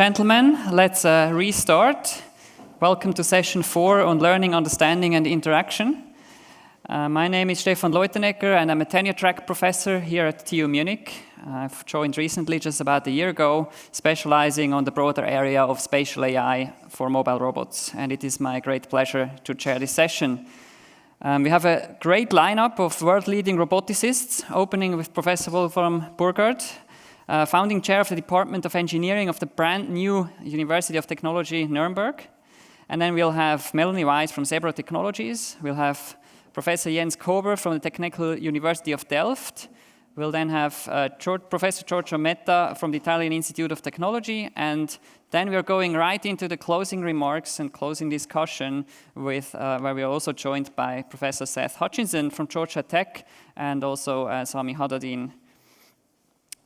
Gentlemen, let's restart. Welcome to session 4 on learning, understanding and interaction. My name is Stefan Leutenegger and I'm a tenure track professor here at TU Munich. I've joined recently, just about a year ago, specializing on the broader area of spatial AI for mobile robots. And it is my great pleasure to chair this session. We have a great lineup of world-leading roboticists, opening with Professor Wolfram Burgard, founding chair of the Department of Engineering of the brand new University of Technology, Nuremberg. And then we'll have Melanie Weiss from Zebra Technologies. We'll have Professor Jens Kober from the Technical University of Delft. We'll then have Professor Giorgio Metta from the Italian Institute of Technology. And then we're going right into the closing remarks and closing discussion with where we are also joined by Professor Seth Hutchinson from Georgia Tech and also Sami Haddadin.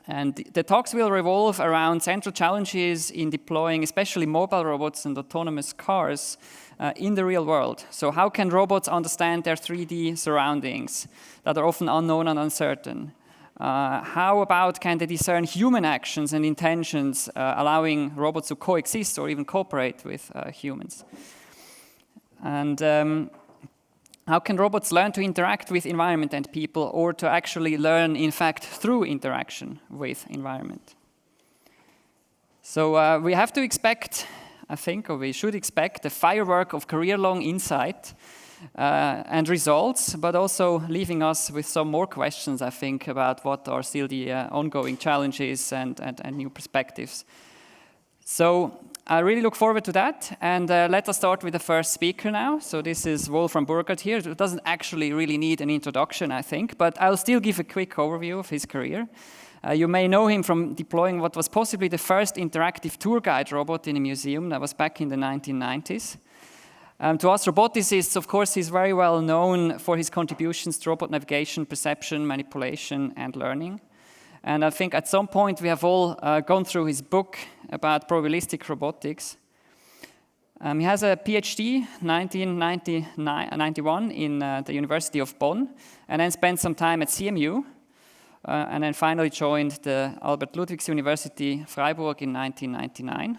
And the talks will revolve around central challenges in deploying especially mobile robots and autonomous cars in the real world. So how can robots understand their 3D surroundings that are often unknown and uncertain? How about can they discern human actions and intentions, allowing robots to coexist or even cooperate with humans? And how can robots learn to interact with environment and people, or to actually learn, in fact, through interaction with environment? So we have to expect, I think, or we should expect, a firework of career-long insight and results, but also leaving us with some more questions, I think, about what are still the ongoing challenges and new perspectives. So I really look forward to that, and let us start with the first speaker now. So this is Wolfram Burgard here. It doesn't actually really need an introduction, I think, but I'll still give a quick overview of his career. You may know him from deploying what was possibly the first interactive tour guide robot in a museum. That was back in the 1990s. To us roboticists, of course, he's very well known for his contributions to robot navigation, perception, manipulation, and learning. And I think at some point we have all gone through his book about probabilistic robotics. He has a PhD, 1991, in the University of Bonn, and then spent some time at CMU, and then finally joined the Albert Ludwigs University Freiburg in 1999.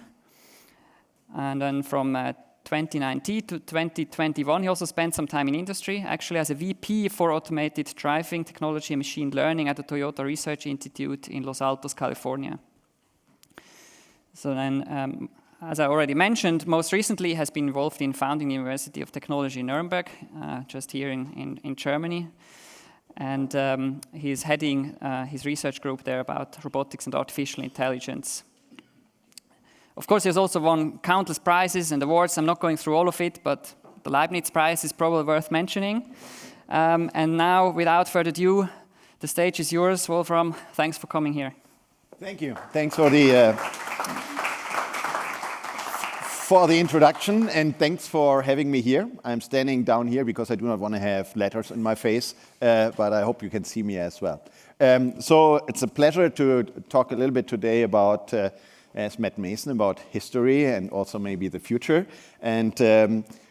And then from 2019 to 2021, he also spent some time in industry, actually as a VP for automated driving technology and machine learning at the Toyota Research Institute in Los Altos, California. So then, as I already mentioned, most recently has been involved in founding the University of Technology in Nuremberg, just here in Germany. And he's heading his research group there about robotics and artificial intelligence. Of course, he's also won countless prizes and awards. I'm not going through all of it, but the Leibniz Prize is probably worth mentioning. And now, without further ado, the stage is yours, Wolfram. Thanks for coming here. Thank you. Thanks for the introduction, and thanks for having me here. I'm standing down here because I do not want to have letters in my face, but I hope you can see me as well. So it's a pleasure to talk a little bit today about as Matt Mason, about history and also maybe the future. And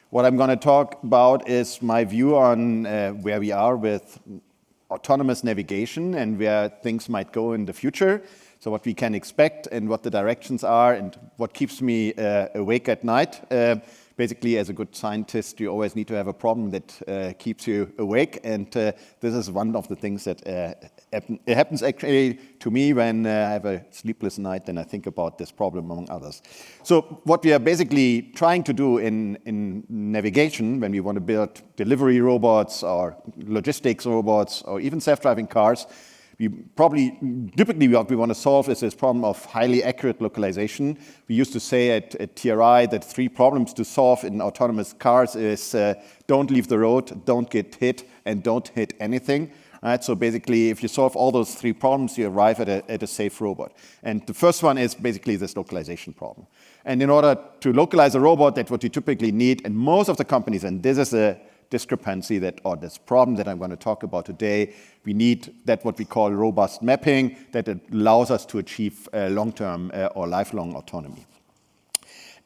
what I'm going to talk about is my view on where we are with autonomous navigation and where things might go in the future. So what we can expect and what the directions are and what keeps me awake at night. Basically, as a good scientist, you always need to have a problem that keeps you awake. And this is one of the things that it happens actually to me when I have a sleepless night and I think about this problem, among others. So what we are basically trying to do in navigation, when we want to build delivery robots or logistics robots or even self-driving cars, typically what we want to solve is this problem of highly accurate localization. We used to say at TRI that 3 problems to solve in autonomous cars is don't leave the road, don't get hit, and don't hit anything. Right? So basically, if you solve all those 3 problems, you arrive at a safe robot. And the first one is basically this localization problem. And in order to localize a robot, that's what you typically need. And most of the companies, and this is a discrepancy or this problem that I'm going to talk about today, we need that what we call robust mapping that allows us to achieve long-term or lifelong autonomy.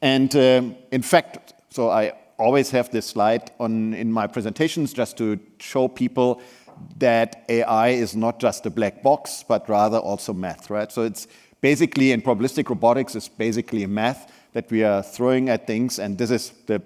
And in fact, so I always have this slide in my presentations just to show people that AI is not just a black box, but rather also math, right? So it's basically, in probabilistic robotics, is basically a math that we are throwing at things, and this is the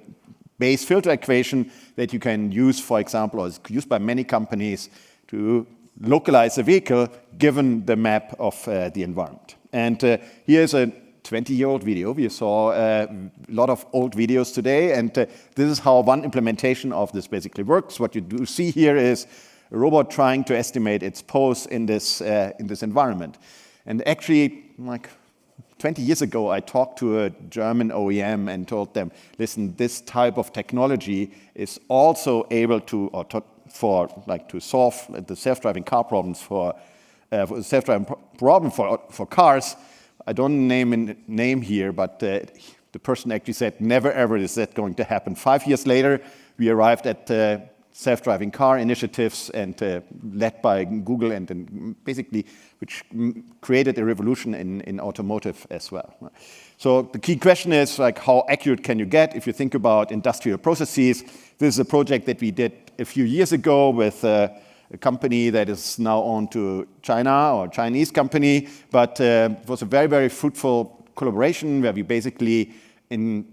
base filter equation that you can use, for example, or is used by many companies to localize a vehicle given the map of the environment. And here's a 20-year-old video. We saw a lot of old videos today, and this is how one implementation of this basically works. What you do see here is a robot trying to estimate its pose in this environment. And actually, like 20 years ago, I talked to a German OEM and told them, listen, this type of technology is also able to, to solve the self-driving car problems for self-driving problem for cars. I don't name a name here, but the person actually said, never ever is that going to happen. 5 years later, we arrived at self-driving car initiatives and led by Google and basically which created a revolution in automotive as well. So the key question is like how accurate can you get if you think about industrial processes. This is a project that we did a few years ago with a company that is now owned to China or Chinese company, but it was a very, very fruitful collaboration where we basically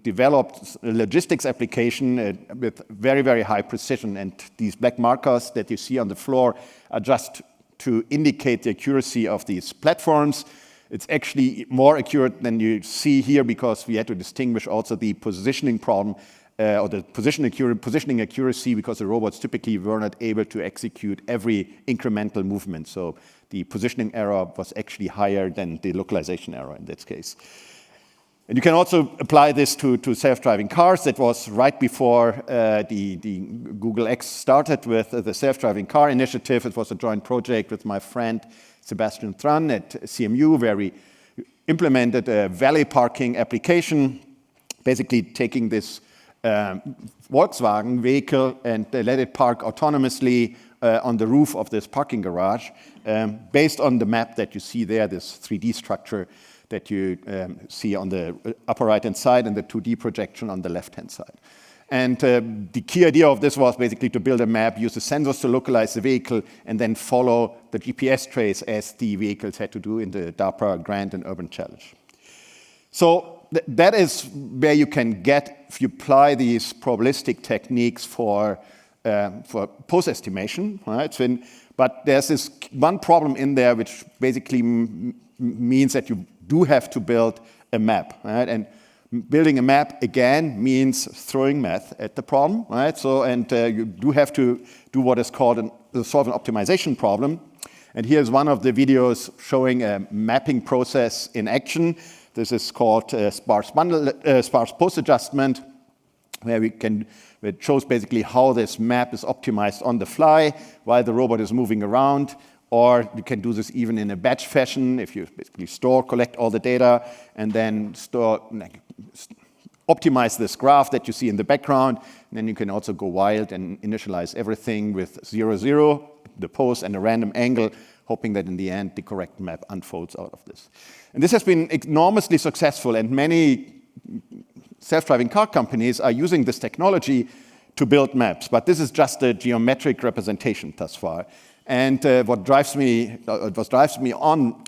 developed a logistics application with very, very high precision. And these black markers that you see on the floor are just to indicate the accuracy of these platforms. It's actually more accurate than you see here because we had to distinguish also the positioning problem or the positioning accuracy because the robots typically were not able to execute every incremental movement. So the positioning error was actually higher than the localization error in this case. And you can also apply this to self-driving cars. That was right before the Google X started with the self-driving car initiative. It was a joint project with my friend Sebastian Tran at CMU, where we implemented a valet parking application, basically taking this Volkswagen vehicle and let it park autonomously on the roof of this parking garage, based on the map that you see there, this 3D structure that you see on the upper right-hand side and the 2D projection on the left-hand side. And the key idea of this was basically to build a map, use the sensors to localize the vehicle, and then follow the GPS trace as the vehicles had to do in the DARPA Grand and Urban Challenge. So that is where you can get, if you apply these probabilistic techniques for pose estimation, right? But there's this one problem in there which basically means that you do have to build a map, right? And building a map, again, means throwing math at the problem, right? So, and you do have to do what is called solve an optimization problem. And here's one of the videos showing a mapping process in action. This is called Sparse post adjustment, where it shows basically how this map is optimized on the fly while the robot is moving around. Or you can do this even in a batch fashion, if you basically collect all the data, and then optimize this graph that you see in the background. And then you can also go wild and initialize everything with 0, 0, the pose, and a random angle, hoping that in the end the correct map unfolds out of this. And this has been enormously successful, and many self-driving car companies are using this technology to build maps. But this is just a geometric representation thus far. And what drives me on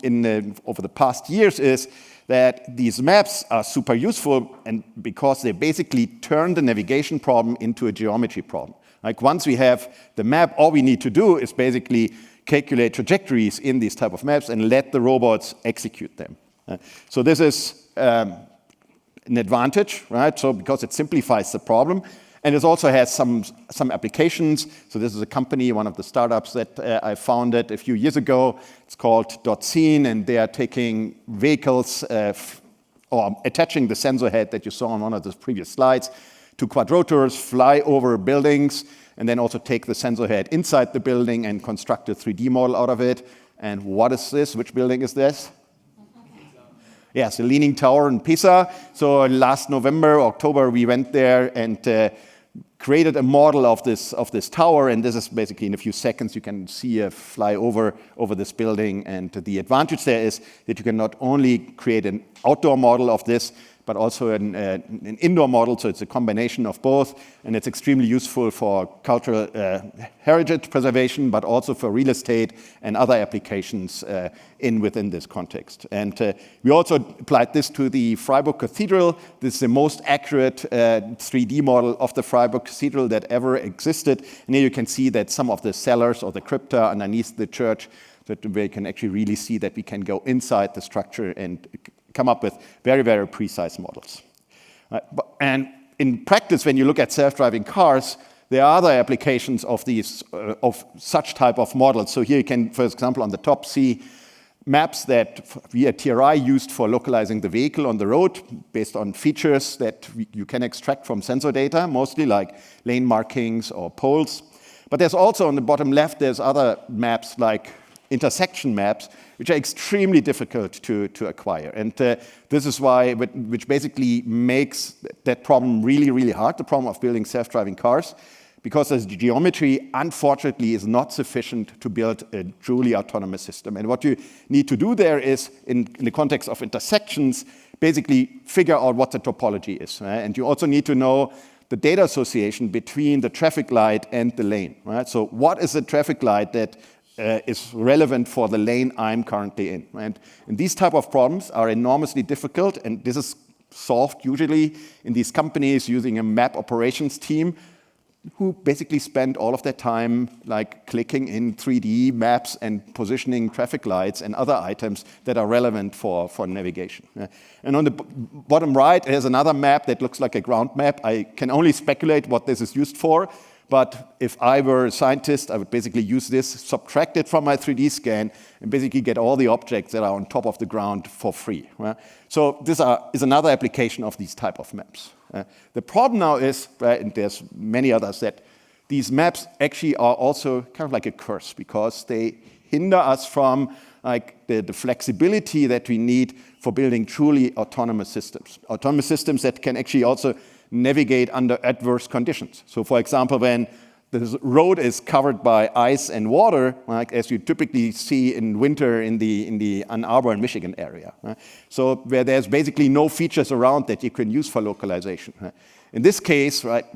over the past years is that these maps are super useful, and because they basically turn the navigation problem into a geometry problem. Like once we have the map, all we need to do is basically calculate trajectories in these type of maps and let the robots execute them. So this is an advantage, right? So because it simplifies the problem. And it also has some applications. So this is a company, one of the startups that I founded a few years ago. It's called .scene, and they are taking vehicles or attaching the sensor head that you saw on one of the previous slides to quadrotors, fly over buildings, and then also take the sensor head inside the building and construct a 3D model out of it. And what is this? Which building is this? Yes, the Leaning Tower in Pisa. So last November, October, we went there and created a model of this tower, and this is basically in a few seconds you can see a fly over this building. And the advantage there is that you can not only create an outdoor model of this, but also an indoor model, so it's a combination of both, and it's extremely useful for cultural heritage preservation, but also for real estate and other applications within this context. And we also applied this to the Freiburg Cathedral. This is the most accurate 3D model of the Freiburg Cathedral that ever existed. And here you can see that some of the cellars or the crypta underneath the church, that we can actually really see that we can go inside the structure and come up with very, very precise models. And in practice, when you look at self-driving cars, there are other applications of these of such type of models. So here you can, for example, on the top see maps that we at TRI used for localizing the vehicle on the road based on features that you can extract from sensor data, mostly like lane markings or poles. But there's also on the bottom left, there's other maps like intersection maps, which are extremely difficult to acquire. And this is why, which basically makes that problem really, really hard, the problem of building self-driving cars, because the geometry, unfortunately, is not sufficient to build a truly autonomous system. And what you need to do there is, in the context of intersections, basically figure out what the topology is. Right? And you also need to know the data association between the traffic light and the lane. Right? So what is the traffic light that is relevant for the lane I'm currently in. And these type of problems are enormously difficult, and this is solved usually in these companies using a map operations team who basically spend all of their time like clicking in 3D maps and positioning traffic lights and other items that are relevant for navigation. And on the bottom right, there's another map that looks like a ground map. I can only speculate what this is used for. But if I were a scientist, I would basically use this, subtract it from my 3D scan, and basically get all the objects that are on top of the ground for free. Right? So this is another application of these type of maps. The problem now is, right, and there's many others, that these maps actually are also kind of like a curse because they hinder us from like the flexibility that we need for building truly autonomous systems. Autonomous systems that can actually also navigate under adverse conditions. So for example, when the road is covered by ice and water, like as you typically see in winter in the Ann Arbor and Michigan area. Right? So where there's basically no features around that you can use for localization. Right? In this case, right,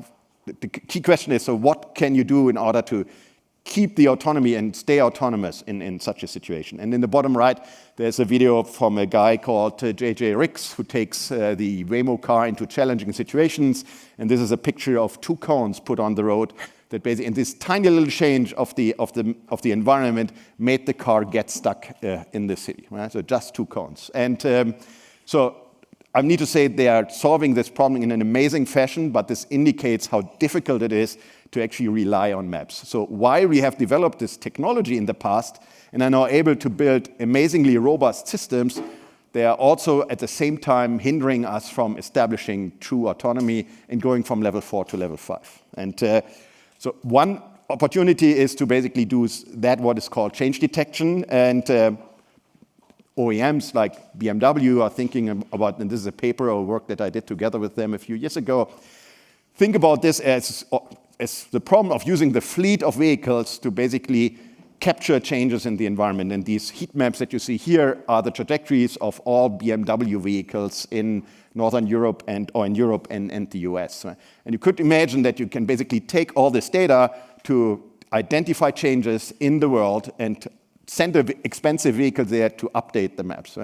the key question is, so what can you do in order to keep the autonomy and stay autonomous in such a situation? And in the bottom right, there's a video from a guy called J.J. Ricks, who takes the Waymo car into challenging situations. And this is a picture of 2 cones put on the road that basically, in this tiny little change of the environment, made the car get stuck in the city. Right? So just 2 cones. And so I need to say they are solving this problem in an amazing fashion, but this indicates how difficult it is to actually rely on maps. So while we have developed this technology in the past and are now able to build amazingly robust systems, they are also at the same time hindering us from establishing true autonomy and going from level 4 to level 5. And so one opportunity is to basically do that, what is called change detection. And OEMs like BMW are thinking about, and this is a paper or work that I did together with them a few years ago, think about this as the problem of using the fleet of vehicles to basically capture changes in the environment. And these heat maps that you see here are the trajectories of all BMW vehicles in Northern Europe or in Europe and the US. And you could imagine that you can basically take all this data to identify changes in the world and send an expensive vehicle there to update the maps.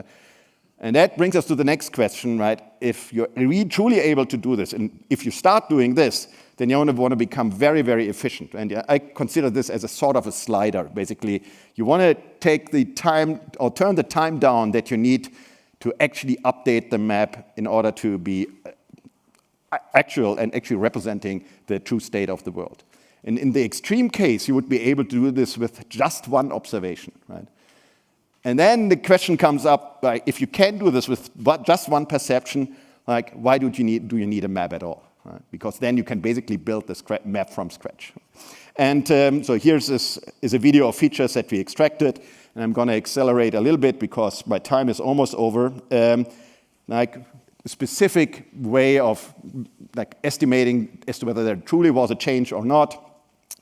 And that brings us to the next question, right? If you're really truly able to do this, and if you start doing this, then you want to become very, very efficient. And I consider this as a sort of a slider. Basically, you want to take the time or turn the time down that you need to actually update the map in order to be actual and actually representing the true state of the world. And in the extreme case, you would be able to do this with just one observation, right? And then the question comes up, like, if you can do this with just one perception, like, why do you need a map at all? Right? Because then you can basically build this map from scratch. And so here's a video of features that we extracted, and I'm going to accelerate a little bit because my time is almost over. Like a specific way of like estimating as to whether there truly was a change or not.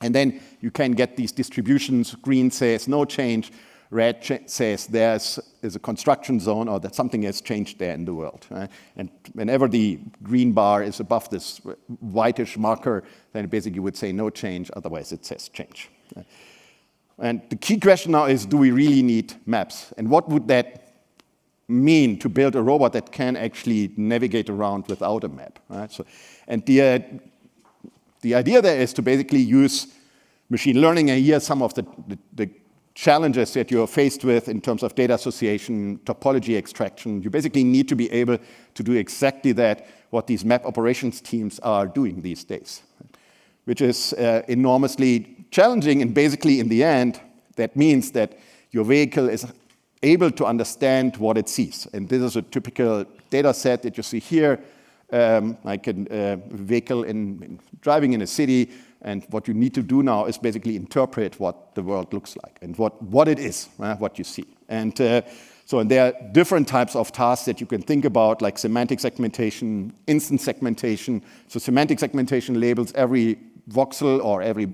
And then you can get these distributions. Green says no change, red says there's a construction zone or that something has changed there in the world. And whenever the green bar is above this whitish marker, then it basically would say no change, otherwise it says change. And the key question now is, do we really need maps? And what would that mean to build a robot that can actually navigate around without a map? So, and the idea there is to basically use machine learning, and here are some of the challenges that you're faced with in terms of data association, topology extraction. You basically need to be able to do exactly that, what these map operations teams are doing these days, which is enormously challenging. And basically, in the end, that means that your vehicle is able to understand what it sees. And this is a typical data set that you see here, like a vehicle driving in a city. And what you need to do now is basically interpret what the world looks like and what it is, what you see. And so there are different types of tasks that you can think about, like semantic segmentation, instant segmentation. So semantic segmentation labels every voxel or every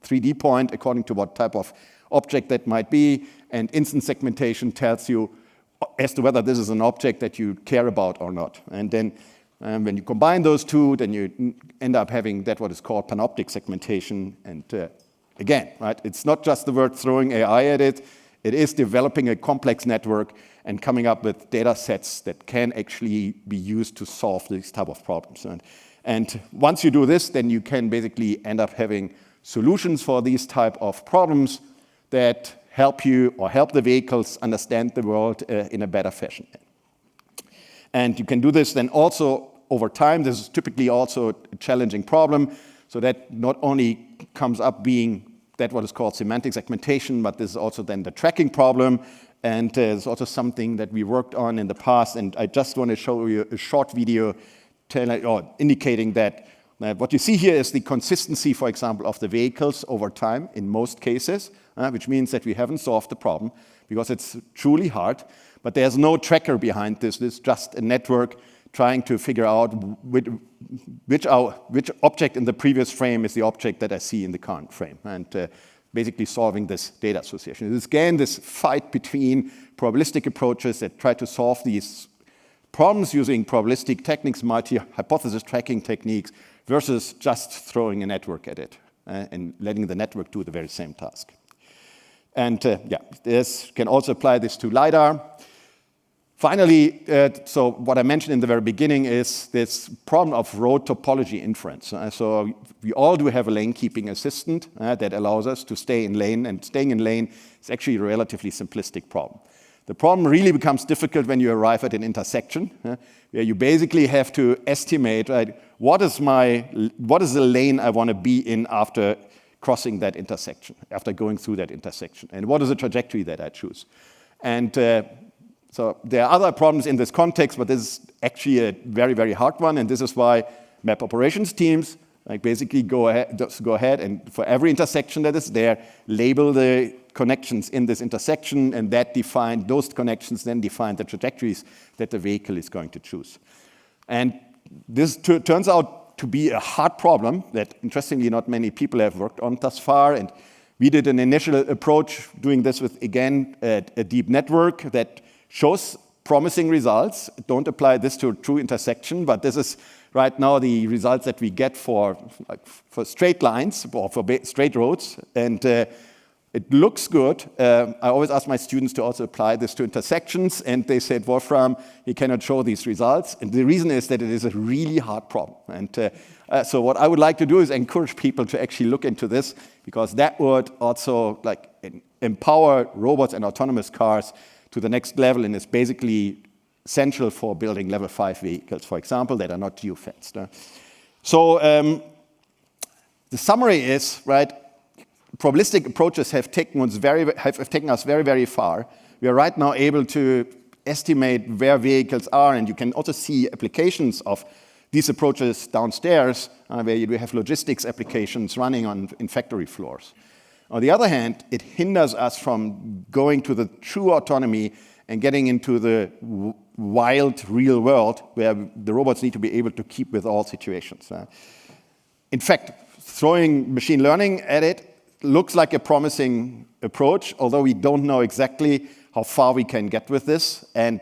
3D point according to what type of object that might be. And instant segmentation tells you as to whether this is an object that you care about or not. And then when you combine those two, then you end up having that what is called Panoptic segmentation. And again, right, it's not just the word throwing AI at it. It is developing a complex network and coming up with data sets that can actually be used to solve these type of problems. And once you do this, then you can basically end up having solutions for these type of problems that help you or help the vehicles understand the world in a better fashion. And you can do this then also over time. This is typically also a challenging problem. So that not only comes up being that what is called semantic segmentation, but this is also then the tracking problem. And there's also something that we worked on in the past. And I just want to show you a short video indicating that what you see here is the consistency, for example, of the vehicles over time in most cases, which means that we haven't solved the problem because it's truly hard. But there's no tracker behind this. This is just a network trying to figure out which object in the previous frame is the object that I see in the current frame, and basically solving this data association. It is again this fight between probabilistic approaches that try to solve these problems using probabilistic techniques, multi-hypothesis tracking techniques, versus just throwing a network at it and letting the network do the very same task. And this can also apply this to LiDAR. Finally, so what I mentioned in the very beginning is this problem of road topology inference. So we all do have a lane-keeping assistant that allows us to stay in lane, and staying in lane is actually a relatively simplistic problem. The problem really becomes difficult when you arrive at an intersection, where you basically have to estimate, right, what is the lane I want to be in after crossing that intersection, after going through that intersection, and what is the trajectory that I choose. And so there are other problems in this context, but this is actually a very, very hard one, and this is why map operations teams basically go ahead and for every intersection that is there, label the connections in this intersection, and those connections then define the trajectories that the vehicle is going to choose. And this turns out to be a hard problem that, interestingly, not many people have worked on thus far. And we did an initial approach doing this with, again, a deep network that shows promising results. Don't apply this to a true intersection, but this is right now the results that we get for straight lines or for straight roads. And it looks good. I always ask my students to also apply this to intersections, and they said, Wolfram, you cannot show these results. And the reason is that it is a really hard problem. And so what I would like to do is encourage people to actually look into this, because that would also empower robots and autonomous cars to the next level, and is basically essential for building level 5 vehicles, for example, that are not geofenced. So the summary is, right, probabilistic approaches have taken us very, very far. We are right now able to estimate where vehicles are, and you can also see applications of these approaches downstairs, where you have logistics applications running in factory floors. On the other hand, it hinders us from going to the true autonomy and getting into the wild, real world where the robots need to be able to keep with all situations. In fact, throwing machine learning at it looks like a promising approach, although we don't know exactly how far we can get with this. And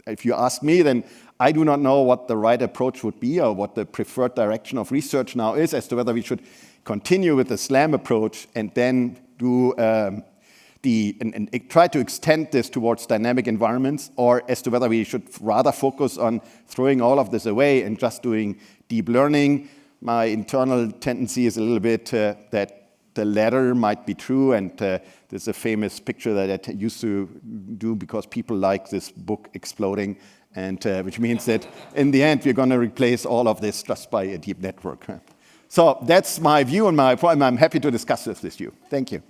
if you ask me, then I do not know what the right approach would be or what the preferred direction of research now is as to whether we should continue with the SLAM approach and then do and try to extend this towards dynamic environments, or as to whether we should rather focus on throwing all of this away and just doing deep learning. My internal tendency is a little bit that the latter might be true, and there's a famous picture that I used to do because people like this book Exploding, and which means that in the end we're going to replace all of this just by a deep network. So that's my view and my point. I'm happy to discuss this with you. Thank you.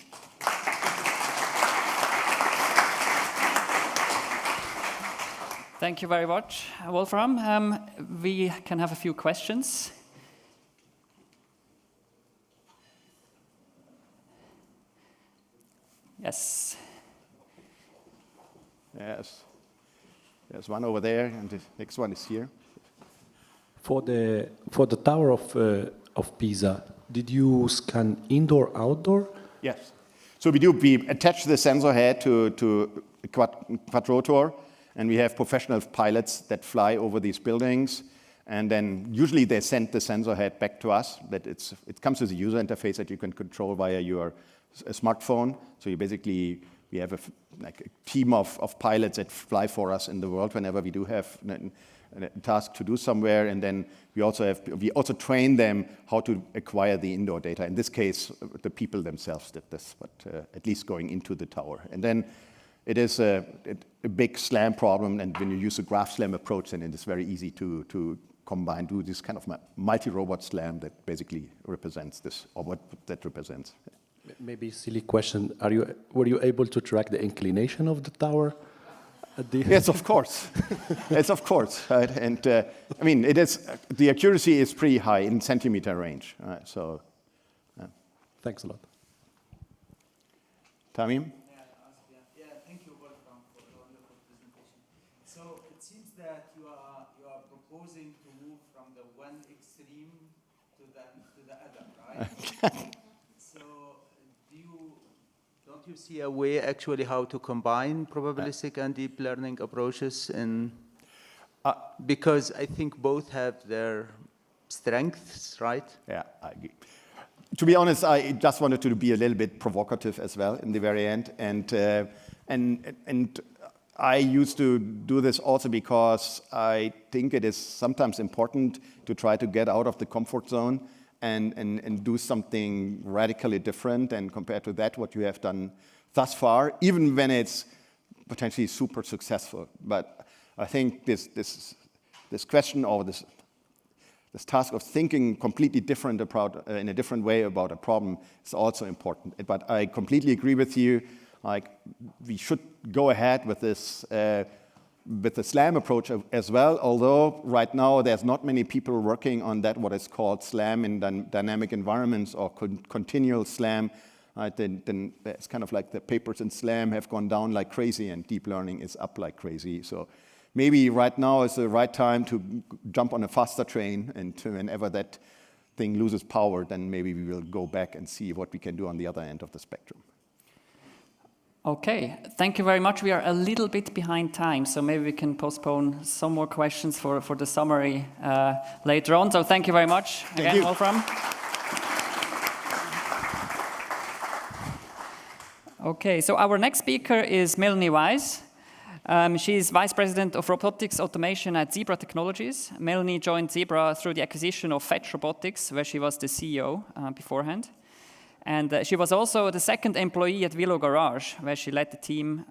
Thank you very much, Wolfram. We can have a few questions. Yes. Yes. There's one over there, and the next one is here. For the tower of Pisa, did you scan indoor, outdoor? Yes. So we do. We attach the sensor head to a quadrotor, and we have professional pilots that fly over these buildings, and then usually they send the sensor head back to us. That it comes with a user interface that you can control via your smartphone. So we have a team of pilots that fly for us in the world whenever we do have a task to do somewhere, and then we also train them how to acquire the indoor data. In this case, the people themselves did this, but at least going into the tower. And then it is a big SLAM problem, and when you use a graph SLAM approach, then it is very easy to combine, do this kind of multi-robot SLAM that basically represents this, or what that represents. Maybe silly question. Were you able to track the inclination of the tower? Yes, of course. Yes, of course. Right? And I mean, the accuracy is pretty high in centimeter range. Right? So, thanks a lot. Tamim? Yeah, thank you, Wolfram, for the wonderful presentation. So it seems that you are proposing to move from the one extreme to the other, right? Don't you see a way actually how to combine probabilistic and deep learning approaches? Because I think both have their strengths, right? Yeah, I agree. To be honest, I just wanted to be a little bit provocative as well in the very end, and I used to do this also because I think it is sometimes important to try to get out of the comfort zone and do something radically different, and compared to that, what you have done thus far, even when it's potentially super successful. But I think this question, or this task of thinking completely different about, in a different way about a problem is also important. But I completely agree with you. Like, we should go ahead with this. With the SLAM approach as well, although right now there's not many people working on that, what is called SLAM in dynamic environments, or continual SLAM. Then it's kind of like the papers in SLAM have gone down like crazy and deep learning is up like crazy. So maybe right now is the right time to jump on a faster train, and whenever that thing loses power, then maybe we will go back and see what we can do on the other end of the spectrum. Okay, thank you very much. We are a little bit behind time, so maybe we can postpone some more questions for the summary later on. So thank you very much again, Wolfram. Okay, so our next speaker is Melanie Wise. She's Vice President of Robotics Automation at Zebra Technologies. Melanie joined Zebra through the acquisition of Fetch Robotics, where she was the CEO beforehand. And she was also the second employee at Willow Garage, where she led the team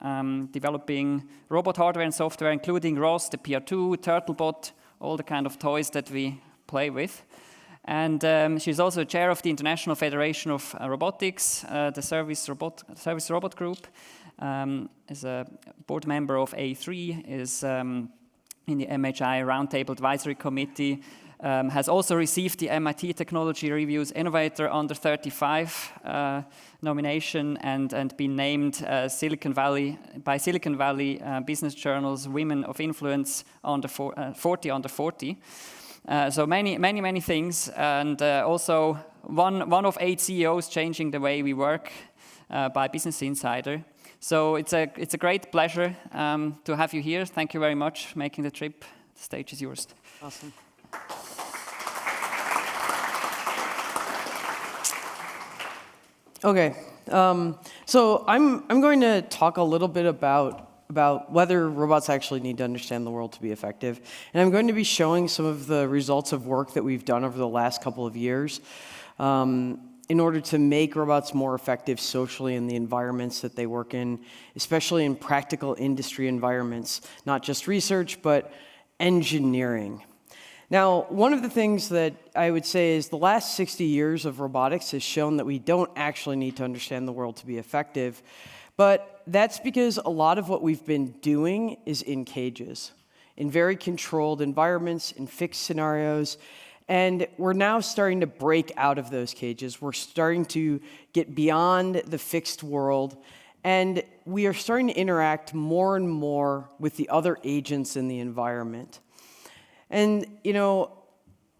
developing robot hardware and software, including Ross, the PR2, Turtlebot, all the kind of toys that we play with. And she's also chair of the International Federation of Robotics, the Service Robot Group, is a board member of A3, is in the MHI Roundtable Advisory Committee, has also received the MIT Technology Review's Innovator Under 35 nomination, and been named by Silicon Valley Business Journal's Women of Influence under 40 under 40. So many things, and also one of 8 CEOs changing the way we work by Business Insider. So it's a great pleasure to have you here. Thank you very much for making the trip. The stage is yours. Awesome. Okay, so I'm going to talk a little bit about whether robots actually need to understand the world to be effective. And I'm going to be showing some of the results of work that we've done over the last couple of years in order to make robots more effective socially in the environments that they work in, especially in practical industry environments, not just research, but engineering. Now, one of the things that I would say is the last 60 years of robotics has shown that we don't actually need to understand the world to be effective, but that's because a lot of what we've been doing is in cages, in very controlled environments, in fixed scenarios, and we're now starting to break out of those cages. We're starting to get beyond the fixed world, and we are starting to interact more and more with the other agents in the environment. And,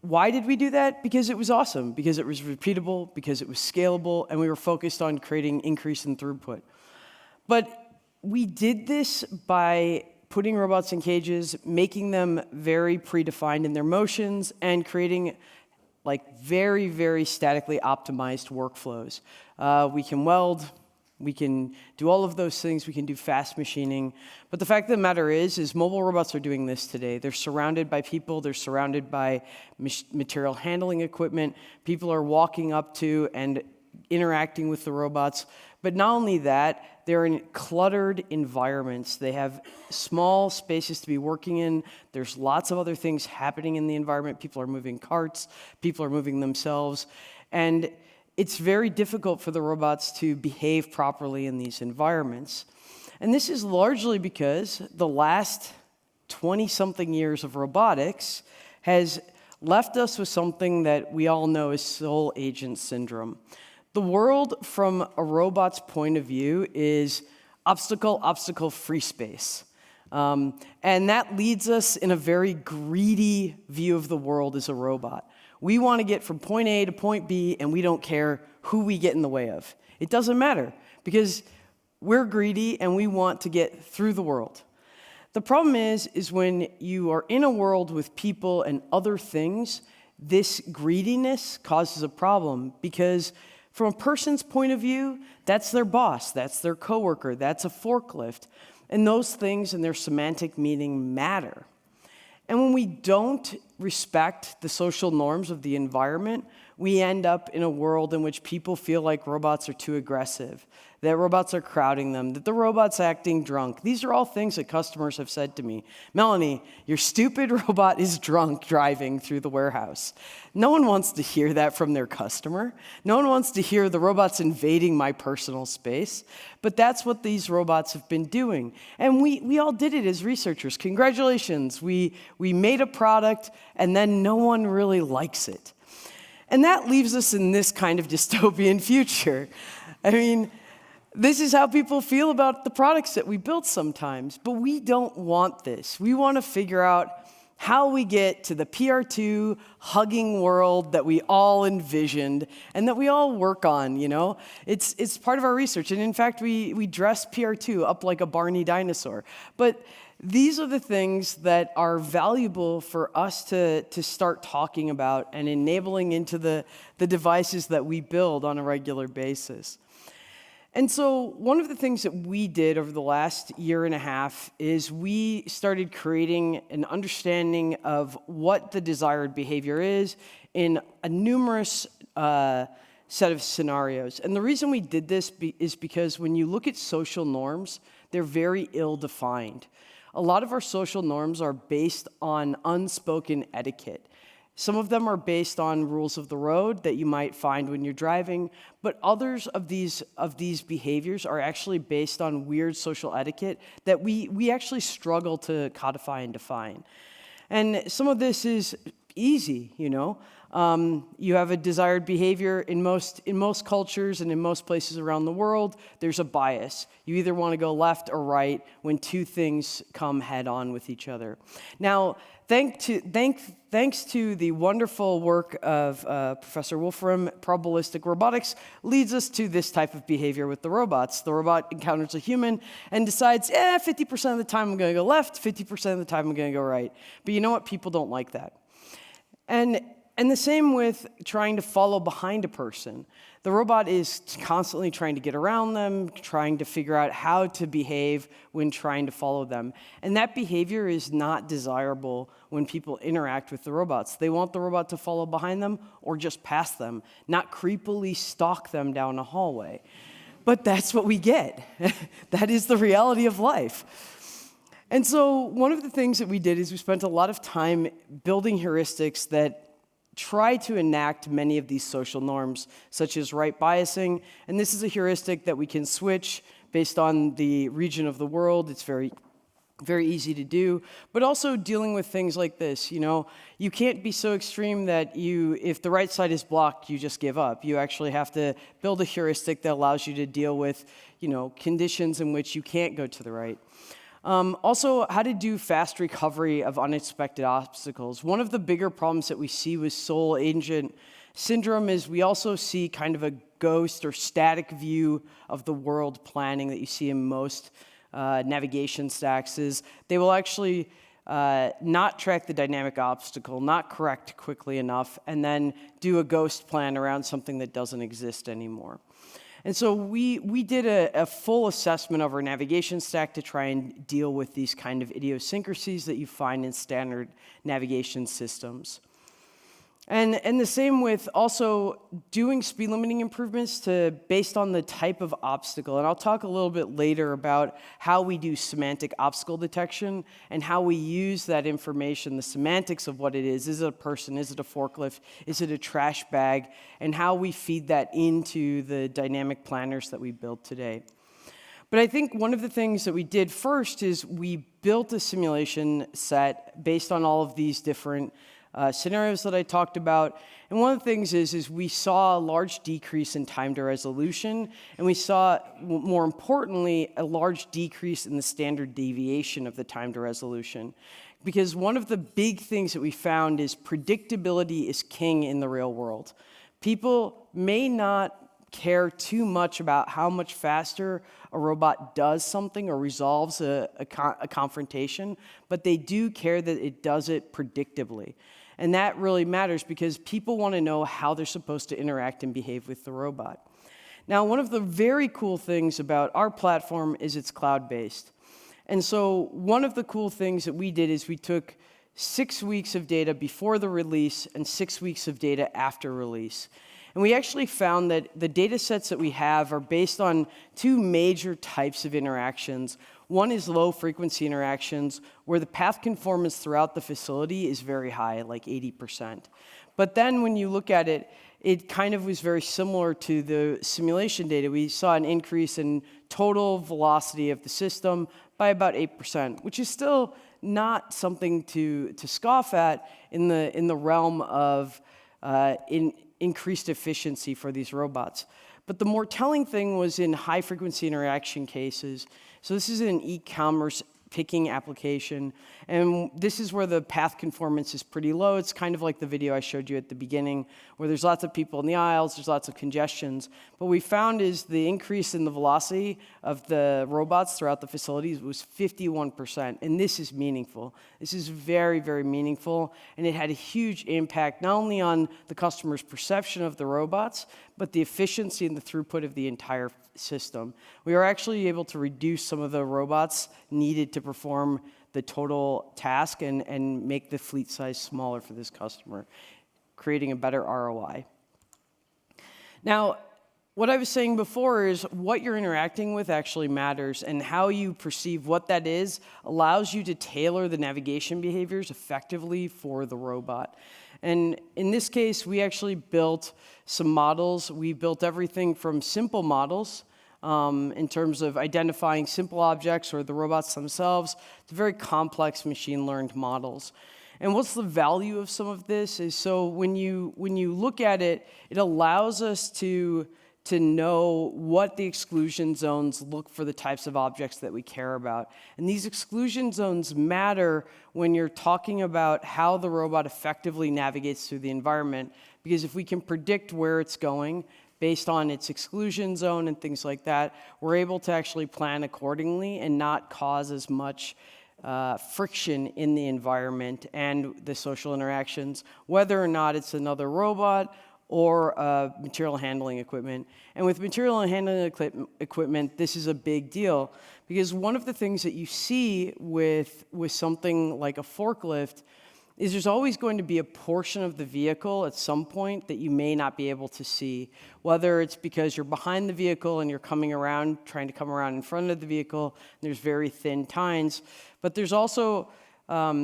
why did we do that? Because it was awesome, because it was repeatable, because it was scalable, and we were focused on creating increase in throughput. But we did this by putting robots in cages, making them very predefined in their motions, and creating very, very statically optimized workflows. We can weld, we can do all of those things, we can do fast machining. But the fact of the matter is mobile robots are doing this today. They're surrounded by people, they're surrounded by material handling equipment. People are walking up to and interacting with the robots. But not only that, they're in cluttered environments. They have small spaces to be working in. There's lots of other things happening in the environment. People are moving carts, people are moving themselves. And it's very difficult for the robots to behave properly in these environments. And this is largely because the last 20-something years of robotics has left us with something that we all know is sole agent syndrome. The world from a robot's point of view is obstacle, free space. And that leads us in a very greedy view of the world as a robot. We want to get from point A to point B, and we don't care who we get in the way of. It doesn't matter, because we're greedy and we want to get through the world. The problem is when you are in a world with people and other things, this greediness causes a problem, because from a person's point of view, that's their boss, that's their coworker, that's a forklift. And those things and their semantic meaning matter. And when we don't respect the social norms of the environment, we end up in a world in which people feel like robots are too aggressive, that robots are crowding them, that the robot's acting drunk. These are all things that customers have said to me. Melanie, your stupid robot is drunk driving through the warehouse. No one wants to hear that from their customer. No one wants to hear the robot's invading my personal space. But that's what these robots have been doing. And we all did it as researchers. Congratulations. We made a product, and then no one really likes it. And that leaves us in this kind of dystopian future. I mean, this is how people feel about the products that we built sometimes, but we don't want this. We want to figure out how we get to the PR2 hugging world that we all envisioned and that we all work on, It's part of our research, and in fact, we dress PR2 up like a Barney dinosaur. But these are the things that are valuable for us to start talking about and enabling into the devices that we build on a regular basis. And so one of the things that we did over the last year and a half is we started creating an understanding of what the desired behavior is in a numerous set of scenarios. And the reason we did this is because when you look at social norms, they're very ill-defined. A lot of our social norms are based on unspoken etiquette. Some of them are based on rules of the road that you might find when you're driving, but others of these behaviors are actually based on weird social etiquette that we actually struggle to codify and define. And some of this is easy, you know. You have a desired behavior in most cultures and in most places around the world. There's a bias. You either want to go left or right when two things come head on with each other. Now, thanks to the wonderful work of Professor Wolfram, probabilistic robotics leads us to this type of behavior with the robots. The robot encounters a human and decides, 50% of the time I'm going to go left, 50% of the time I'm going to go right. But you know what? People don't like that. And the same with trying to follow behind a person. The robot is constantly trying to get around them, trying to figure out how to behave when trying to follow them. And that behavior is not desirable when people interact with the robots. They want the robot to follow behind them or just pass them, not creepily stalk them down a hallway. But that's what we get. That is the reality of life. And so one of the things that we did is we spent a lot of time building heuristics that try to enact many of these social norms, such as right biasing. And this is a heuristic that we can switch based on the region of the world. It's very easy to do, but also dealing with things like this. You know, you can't be so extreme that if the right side is blocked, you just give up. You actually have to build a heuristic that allows you to deal with, conditions in which you can't go to the right. Also, how to do fast recovery of unexpected obstacles. One of the bigger problems that we see with sole agent syndrome is we also see kind of a ghost or static view of the world planning that you see in most navigation stacks. Is they will actually not track the dynamic obstacle, not correct quickly enough, and then do a ghost plan around something that doesn't exist anymore. And so we did a full assessment of our navigation stack to try and deal with these kind of idiosyncrasies that you find in standard navigation systems. And the same with also doing speed limiting improvements based on the type of obstacle. And I'll talk a little bit later about how we do semantic obstacle detection and how we use that information, the semantics of what it is. Is it a person? Is it a forklift? Is it a trash bag? And how we feed that into the dynamic planners that we built today. But I think one of the things that we did first is we built a simulation set based on all of these different scenarios that I talked about. And one of the things is we saw a large decrease in time to resolution, and we saw, more importantly, a large decrease in the standard deviation of the time to resolution. Because one of the big things that we found is predictability is king in the real world. People may not care too much about how much faster a robot does something or resolves a confrontation, but they do care that it does it predictably. And that really matters because people want to know how they're supposed to interact and behave with the robot. Now, one of the very cool things about our platform is it's cloud-based. And so one of the cool things that we did is we took 6 weeks of data before the release and 6 weeks of data after release. And we actually found that the data sets that we have are based on two major types of interactions. One is low-frequency interactions, where the path conformance throughout the facility is very high, like 80%. But then when you look at it, it kind of was very similar to the simulation data. We saw an increase in total velocity of the system by about 8%, which is still not something to scoff at in the realm of increased efficiency for these robots. But the more telling thing was in high-frequency interaction cases. So this is an e-commerce picking application, and this is where the path conformance is pretty low. It's kind of like the video I showed you at the beginning, where there's lots of people in the aisles, there's lots of congestions. What we found is the increase in the velocity of the robots throughout the facilities was 51%, and this is meaningful. This is very, very meaningful, and it had a huge impact not only on the customer's perception of the robots, but the efficiency and the throughput of the entire system. We are actually able to reduce some of the robots needed to perform the total task and make the fleet size smaller for this customer, creating a better ROI. Now, what I was saying before is what you're interacting with actually matters, and how you perceive what that is allows you to tailor the navigation behaviors effectively for the robot. And in this case, we actually built some models. We built everything from simple models in terms of identifying simple objects or the robots themselves to very complex machine-learned models. And what's the value of some of this is, so when you look at it, it allows us to know what the exclusion zones look for the types of objects that we care about. And these exclusion zones matter when you're talking about how the robot effectively navigates through the environment, because if we can predict where it's going based on its exclusion zone and things like that, we're able to actually plan accordingly and not cause as much friction in the environment and the social interactions, whether or not it's another robot or material handling equipment. And with material handling equipment, this is a big deal, because one of the things that you see with something like a forklift is there's always going to be a portion of the vehicle at some point that you may not be able to see, whether it's because you're behind the vehicle and you're trying to come around in front of the vehicle, and there's very thin tines. But there's also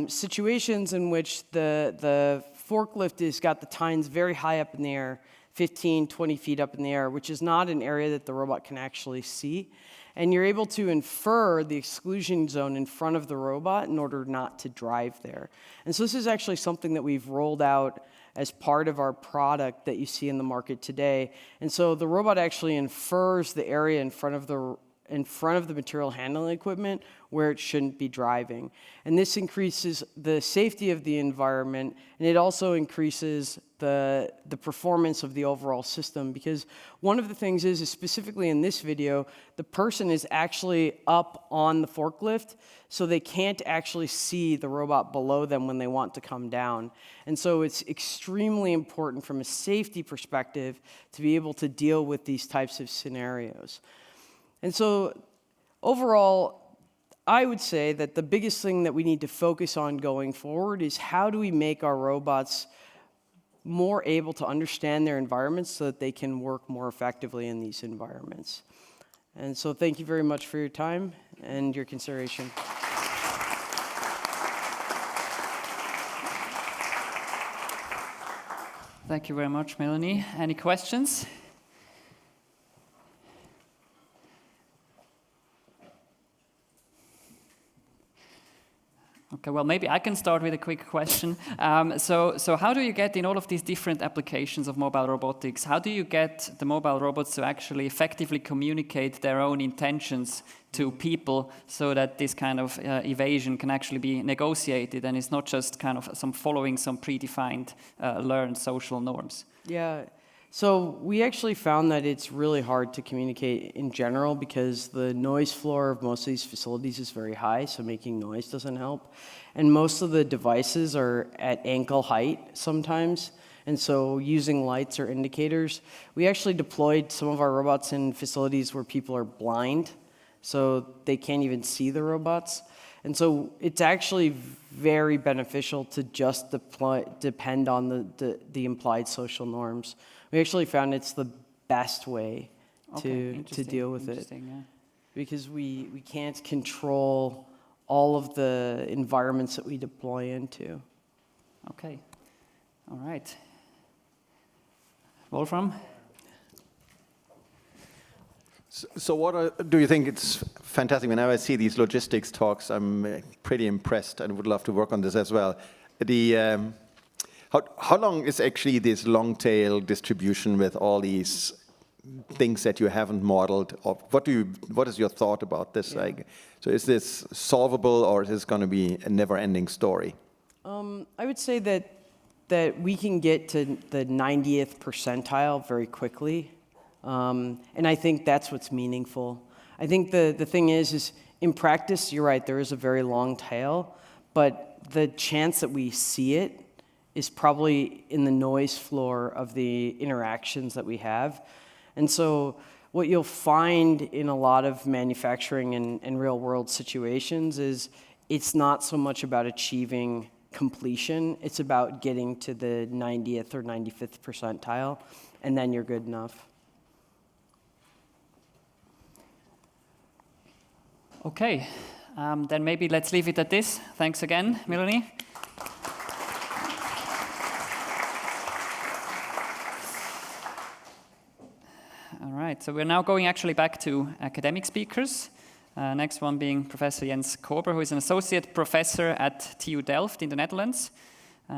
situations in which the forklift has got the tines very high up in the air, 15, 20 feet up in the air, which is not an area that the robot can actually see. And you're able to infer the exclusion zone in front of the robot in order not to drive there. And so this is actually something that we've rolled out as part of our product that you see in the market today. And so the robot actually infers the area in front of the material handling equipment where it shouldn't be driving. And this increases the safety of the environment, and it also increases the performance of the overall system, because one of the things is specifically in this video, the person is actually up on the forklift, so they can't actually see the robot below them when they want to come down. And so it's extremely important from a safety perspective to be able to deal with these types of scenarios. And so overall, I would say that the biggest thing that we need to focus on going forward is how do we make our robots more able to understand their environments so that they can work more effectively in these environments. And so thank you very much for your time and your consideration. Thank you very much, Melanie. Any questions? Okay, well, maybe I can start with a quick question. So how do you get, in all of these different applications of mobile robotics, how do you get the mobile robots to actually effectively communicate their own intentions to people so that this kind of evasion can actually be negotiated and it's not just kind of following some predefined learned social norms? Yeah. So we actually found that it's really hard to communicate in general because the noise floor of most of these facilities is very high, so making noise doesn't help. And most of the devices are at ankle height sometimes, and so using lights or indicators. We actually deployed some of our robots in facilities where people are blind, so they can't even see the robots. And so it's actually very beneficial to just depend on the implied social norms. We actually found it's the best way to deal with it. Yeah. Because we can't control all of the environments that we deploy into. Okay. All right. Wolfram? So what do you think? It's fantastic. Whenever I see these logistics talks, I'm pretty impressed and would love to work on this as well. How long is actually this long tail distribution with all these things that you haven't modeled? Or what is your thought about this? Yeah. So is this solvable, or is this going to be a never-ending story? I would say that we can get to the 90th percentile very quickly. And I think that's what's meaningful. I think the thing is in practice, you're right, there is a very long tail, but the chance that we see it is probably in the noise floor of the interactions that we have. And so what you'll find in a lot of manufacturing and real world situations is it's not so much about achieving completion, it's about getting to the 90th or 95th percentile, and then you're good enough. Okay, then maybe let's leave it at this. Thanks again, Melanie. All right, so we're now going actually back to academic speakers. Next one being Professor Jens Kober, who is an associate professor at TU Delft in the Netherlands.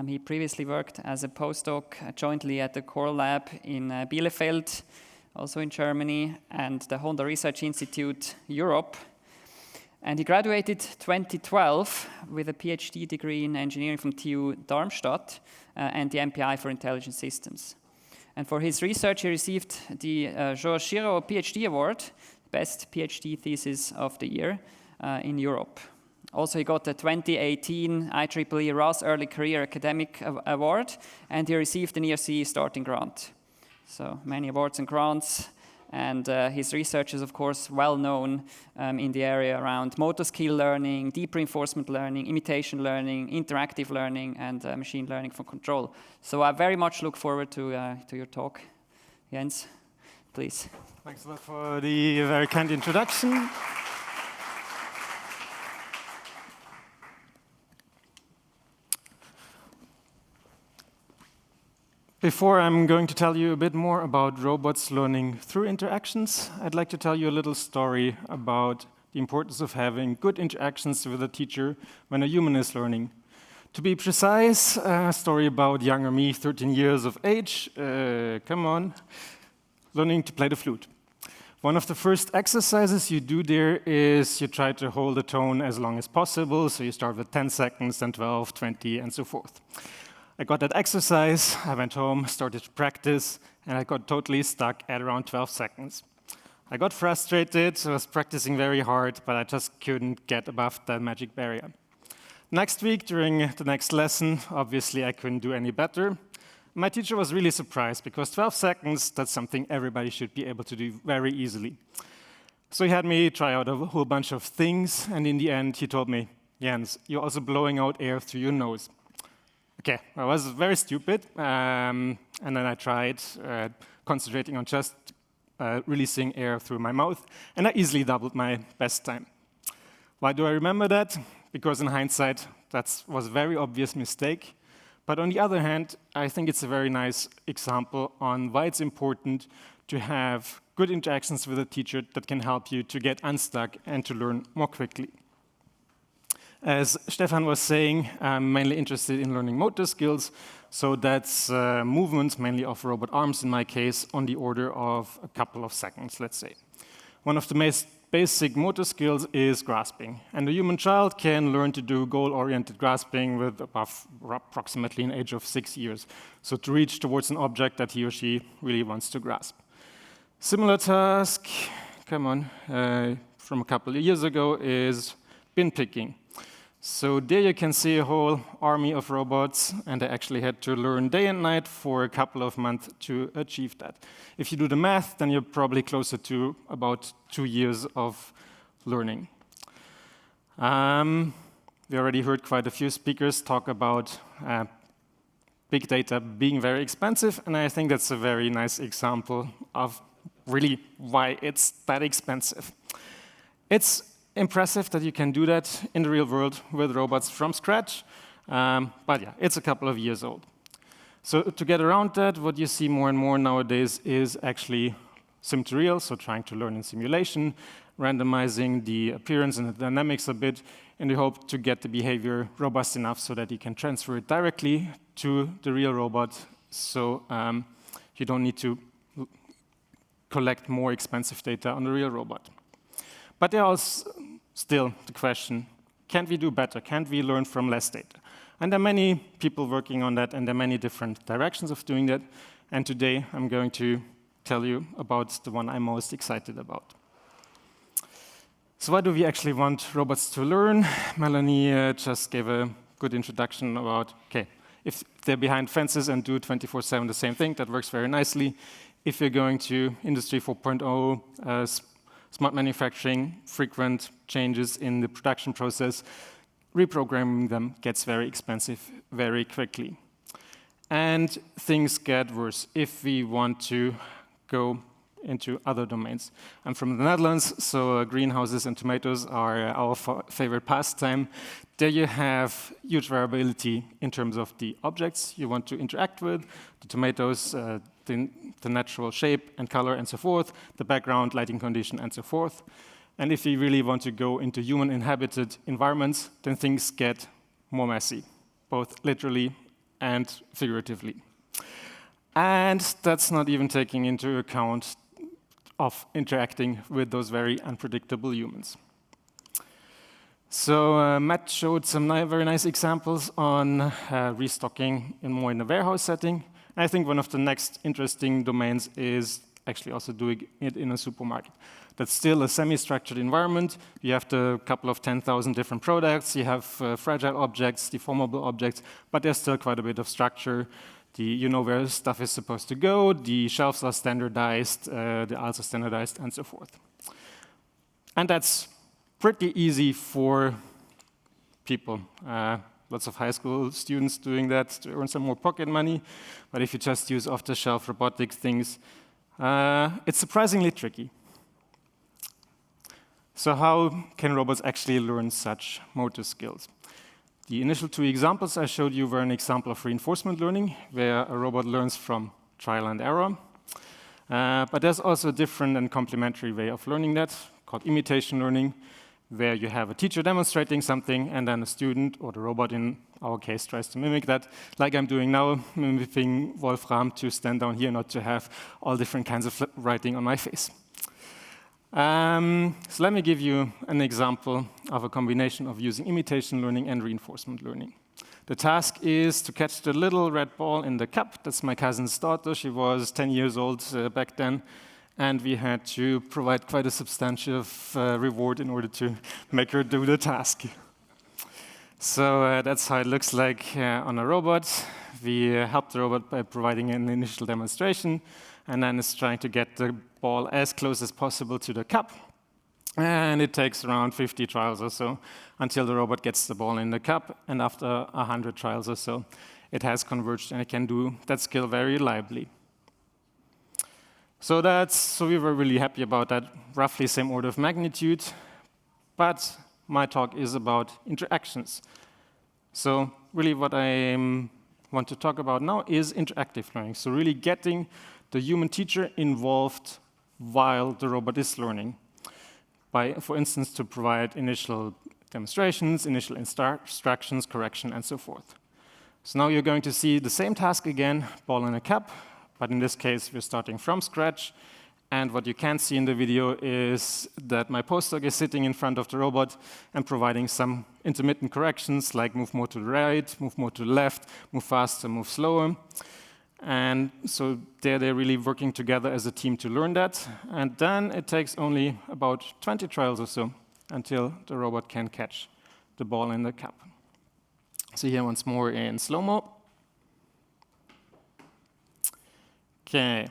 He previously worked as a postdoc jointly at the Core Lab in Bielefeld, also in Germany, and the Honda Research Institute Europe. And he graduated 2012 with a PhD degree in engineering from TU Darmstadt and the MPI for Intelligent Systems. And for his research, he received the Georges Giraud PhD Award, Best PhD Thesis of the Year in Europe. Also, he got the 2018 IEEE RAS Early Career Academic Award, and he received an ERC Starting Grant. So many awards and grants, and his research is, of course, well known in the area around motor skill learning, deep reinforcement learning, imitation learning, interactive learning, and machine learning for control. So I very much look forward to your talk. Jens, please. Thanks a lot for the very kind introduction. Before I'm going to tell you a bit more about robots learning through interactions, I'd like to tell you a little story about the importance of having good interactions with a teacher when a human is learning. To be precise, a story about younger me, 13 years of age, learning to play the flute. One of the first exercises you do there is you try to hold the tone as long as possible, so you start with 10 seconds, then 12, 20, and so forth. I got that exercise, I went home, started to practice, and I got totally stuck at around 12 seconds. I got frustrated, I was practicing very hard, but I just couldn't get above that magic barrier. Next week, during the next lesson, obviously I couldn't do any better. My teacher was really surprised, because 12 seconds, that's something everybody should be able to do very easily. So he had me try out a whole bunch of things, and in the end, he told me, Jens, you're also blowing out air through your nose. Okay, I was very stupid, and then I tried concentrating on just releasing air through my mouth, and I easily doubled my best time. Why do I remember that? Because in hindsight, that was a very obvious mistake. But on the other hand, I think it's a very nice example on why it's important to have good interactions with a teacher that can help you to get unstuck and to learn more quickly. As Stefan was saying, I'm mainly interested in learning motor skills, so that's movements, mainly of robot arms in my case, on the order of a couple of seconds, let's say. One of the most basic motor skills is grasping, and a human child can learn to do goal-oriented grasping with approximately an age of 6 years, so to reach towards an object that he or she really wants to grasp. Similar task, from a couple of years ago is bin picking. So there you can see a whole army of robots, and I actually had to learn day and night for a couple of months to achieve that. If you do the math, then you're probably closer to about 2 years of learning. We already heard quite a few speakers talk about big data being very expensive, and I think that's a very nice example of really why it's that expensive. It's impressive that you can do that in the real world with robots from scratch, but yeah, it's a couple of years old. So to get around that, what you see more and more nowadays is actually sim to real, so trying to learn in simulation, randomizing the appearance and the dynamics a bit, in the hope to get the behavior robust enough so that you can transfer it directly to the real robot, so you don't need to collect more expensive data on the real robot. But there is still the question, can't we do better? Can't we learn from less data? And there are many people working on that, and there are many different directions of doing that. And today, I'm going to tell you about the one I'm most excited about. So why do we actually want robots to learn? Melanie just gave a good introduction about, okay, if they're behind fences and do 24/7 the same thing, that works very nicely. If you're going to Industry 4.0, smart manufacturing, frequent changes in the production process, reprogramming them gets very expensive very quickly. And things get worse if we want to go into other domains. I'm from the Netherlands, so greenhouses and tomatoes are our favorite pastime. There you have huge variability in terms of the objects you want to interact with, the tomatoes, the natural shape and color and so forth, the background, lighting condition and so forth. And if you really want to go into human-inhabited environments, then things get more messy, both literally and figuratively. And that's not even taking into account of interacting with those very unpredictable humans. So Matt showed some very nice examples on restocking in a warehouse setting. I think one of the next interesting domains is actually also doing it in a supermarket. That's still a semi-structured environment. You have the couple of 10,000 different products. You have fragile objects, deformable objects, but there's still quite a bit of structure. You know where stuff is supposed to go. The shelves are standardized. The aisles are standardized, and so forth. And that's pretty easy for people. Lots of high school students doing that to earn some more pocket money. But if you just use off-the-shelf robotic things, it's surprisingly tricky. So how can robots actually learn such motor skills? The initial two examples I showed you were an example of reinforcement learning, where a robot learns from trial and error. But there's also a different and complementary way of learning that, called imitation learning, where you have a teacher demonstrating something, and then a student, or the robot in our case, tries to mimic that, like I'm doing now, mimicking Wolfram to stand down here, not to have all different kinds of writing on my face. So let me give you an example of a combination of using imitation learning and reinforcement learning. The task is to catch the little red ball in the cup. That's my cousin's daughter. She was 10 years old back then. And we had to provide quite a substantial reward in order to make her do the task. So that's how it looks like on a robot. We helped the robot by providing an initial demonstration, and then it's trying to get the ball as close as possible to the cup. And it takes around 50 trials or so until the robot gets the ball in the cup. And after 100 trials or so, it has converged, and it can do that skill very reliably. So we were really happy about that, roughly same order of magnitude. But my talk is about interactions. So really what I want to talk about now is interactive learning. So really getting the human teacher involved while the robot is learning. By, for instance, to provide initial demonstrations, initial instructions, correction, and so forth. So now you're going to see the same task again, ball in a cup. But in this case, we're starting from scratch. And what you can see in the video is that my postdoc is sitting in front of the robot and providing some intermittent corrections, like move more to the right, move more to the left, move faster, move slower. And so they're really working together as a team to learn that. And then it takes only about 20 trials or so until the robot can catch the ball in the cup. So here once more in slow-mo. Okay.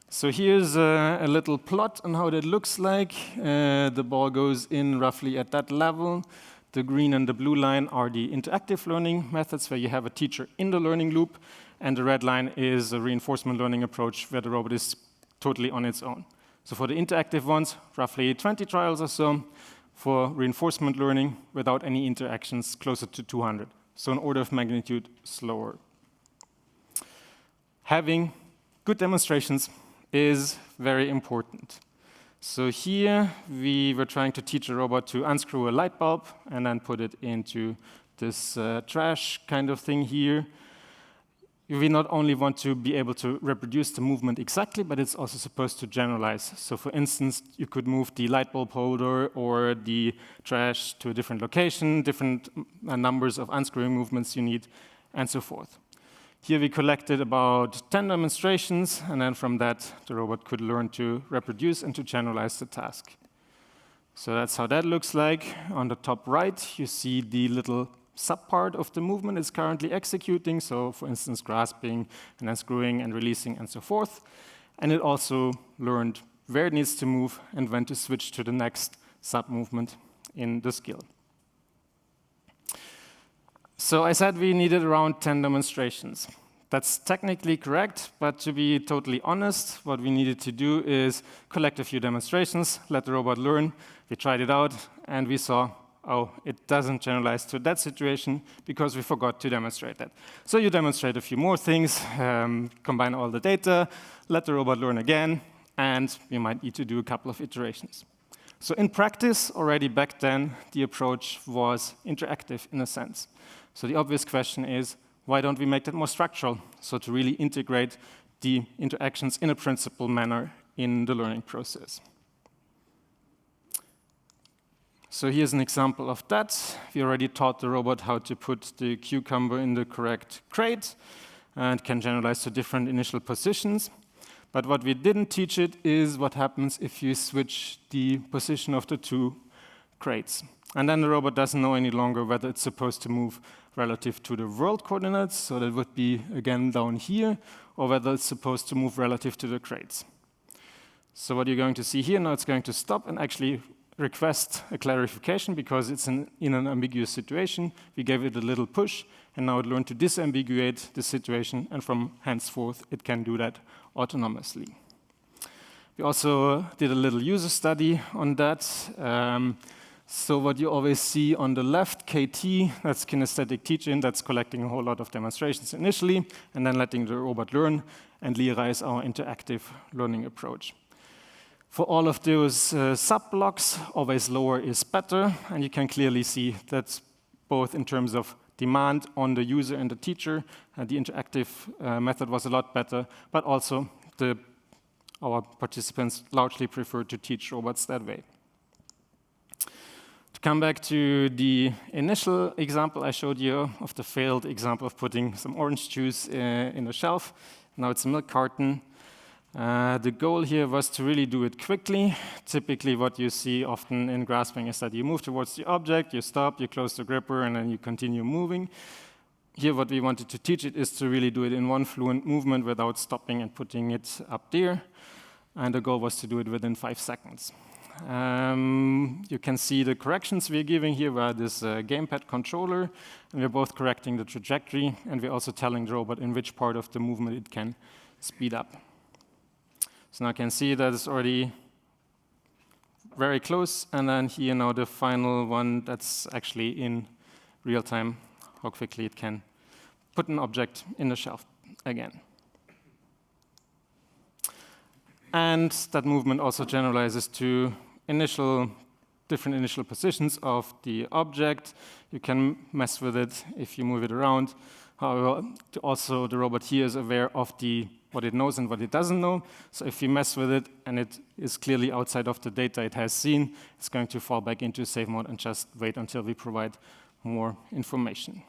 So here's a little plot on how that looks like. The ball goes in roughly at that level. The green and the blue line are the interactive learning methods where you have a teacher in the learning loop. And the red line is a reinforcement learning approach where the robot is totally on its own. So for the interactive ones, roughly 20 trials or so. For reinforcement learning, without any interactions, closer to 200. So an order of magnitude slower. Having good demonstrations is very important. So here we were trying to teach a robot to unscrew a light bulb and then put it into this trash kind of thing here. We not only want to be able to reproduce the movement exactly, but it's also supposed to generalize. So for instance, you could move the light bulb holder or the trash to a different location, different numbers of unscrewing movements you need, and so forth. Here we collected about 10 demonstrations, and then from that, the robot could learn to reproduce and to generalize the task. So that's how that looks like. On the top right, you see the little subpart of the movement is currently executing. So for instance, grasping and then screwing and releasing and so forth. And it also learned where it needs to move and when to switch to the next sub-movement in the skill. So I said we needed around 10 demonstrations. That's technically correct, but to be totally honest, what we needed to do is collect a few demonstrations, let the robot learn. We tried it out, and we saw, oh, it doesn't generalize to that situation because we forgot to demonstrate that. So you demonstrate a few more things, combine all the data, let the robot learn again, and we might need to do a couple of iterations. So in practice, already back then, the approach was interactive in a sense. So the obvious question is, why don't we make that more structural? So to really integrate the interactions in a principled manner in the learning process. So here's an example of that. We already taught the robot how to put the cucumber in the correct crate and can generalize to different initial positions. But what we didn't teach it is what happens if you switch the position of the two crates. And then the robot doesn't know any longer whether it's supposed to move relative to the world coordinates, so that would be again down here, or whether it's supposed to move relative to the crates. So what you're going to see here, now it's going to stop and actually request a clarification because it's in an ambiguous situation. We gave it a little push, and now it learned to disambiguate the situation, and from henceforth it can do that autonomously. We also did a little user study on that. So what you always see on the left, KT, that's kinesthetic teaching, that's collecting a whole lot of demonstrations initially, and then letting the robot learn, and LiDAR is our interactive learning approach. For all of those sub-blocks, always lower is better, and you can clearly see that both in terms of demand on the user and the teacher, the interactive method was a lot better, but also our participants largely preferred to teach robots that way. To come back to the initial example I showed you of the failed example of putting some orange juice in a shelf, now it's a milk carton. The goal here was to really do it quickly. Typically what you see often in grasping is that you move towards the object, you stop, you close the gripper, and then you continue moving. Here what we wanted to teach it is to really do it in one fluent movement without stopping and putting it up there. And the goal was to do it within 5 seconds. You can see the corrections we're giving here via this gamepad controller, and we're both correcting the trajectory, and we're also telling the robot in which part of the movement it can speed up. So now I can see that it's already very close, and then here now the final one that's actually in real time, how quickly it can put an object in the shelf again. And that movement also generalizes to different initial positions of the object. You can mess with it if you move it around. However, also the robot here is aware of what it knows and what it doesn't know. So if you mess with it and it is clearly outside of the data it has seen, it's going to fall back into safe mode and just wait until we provide more information.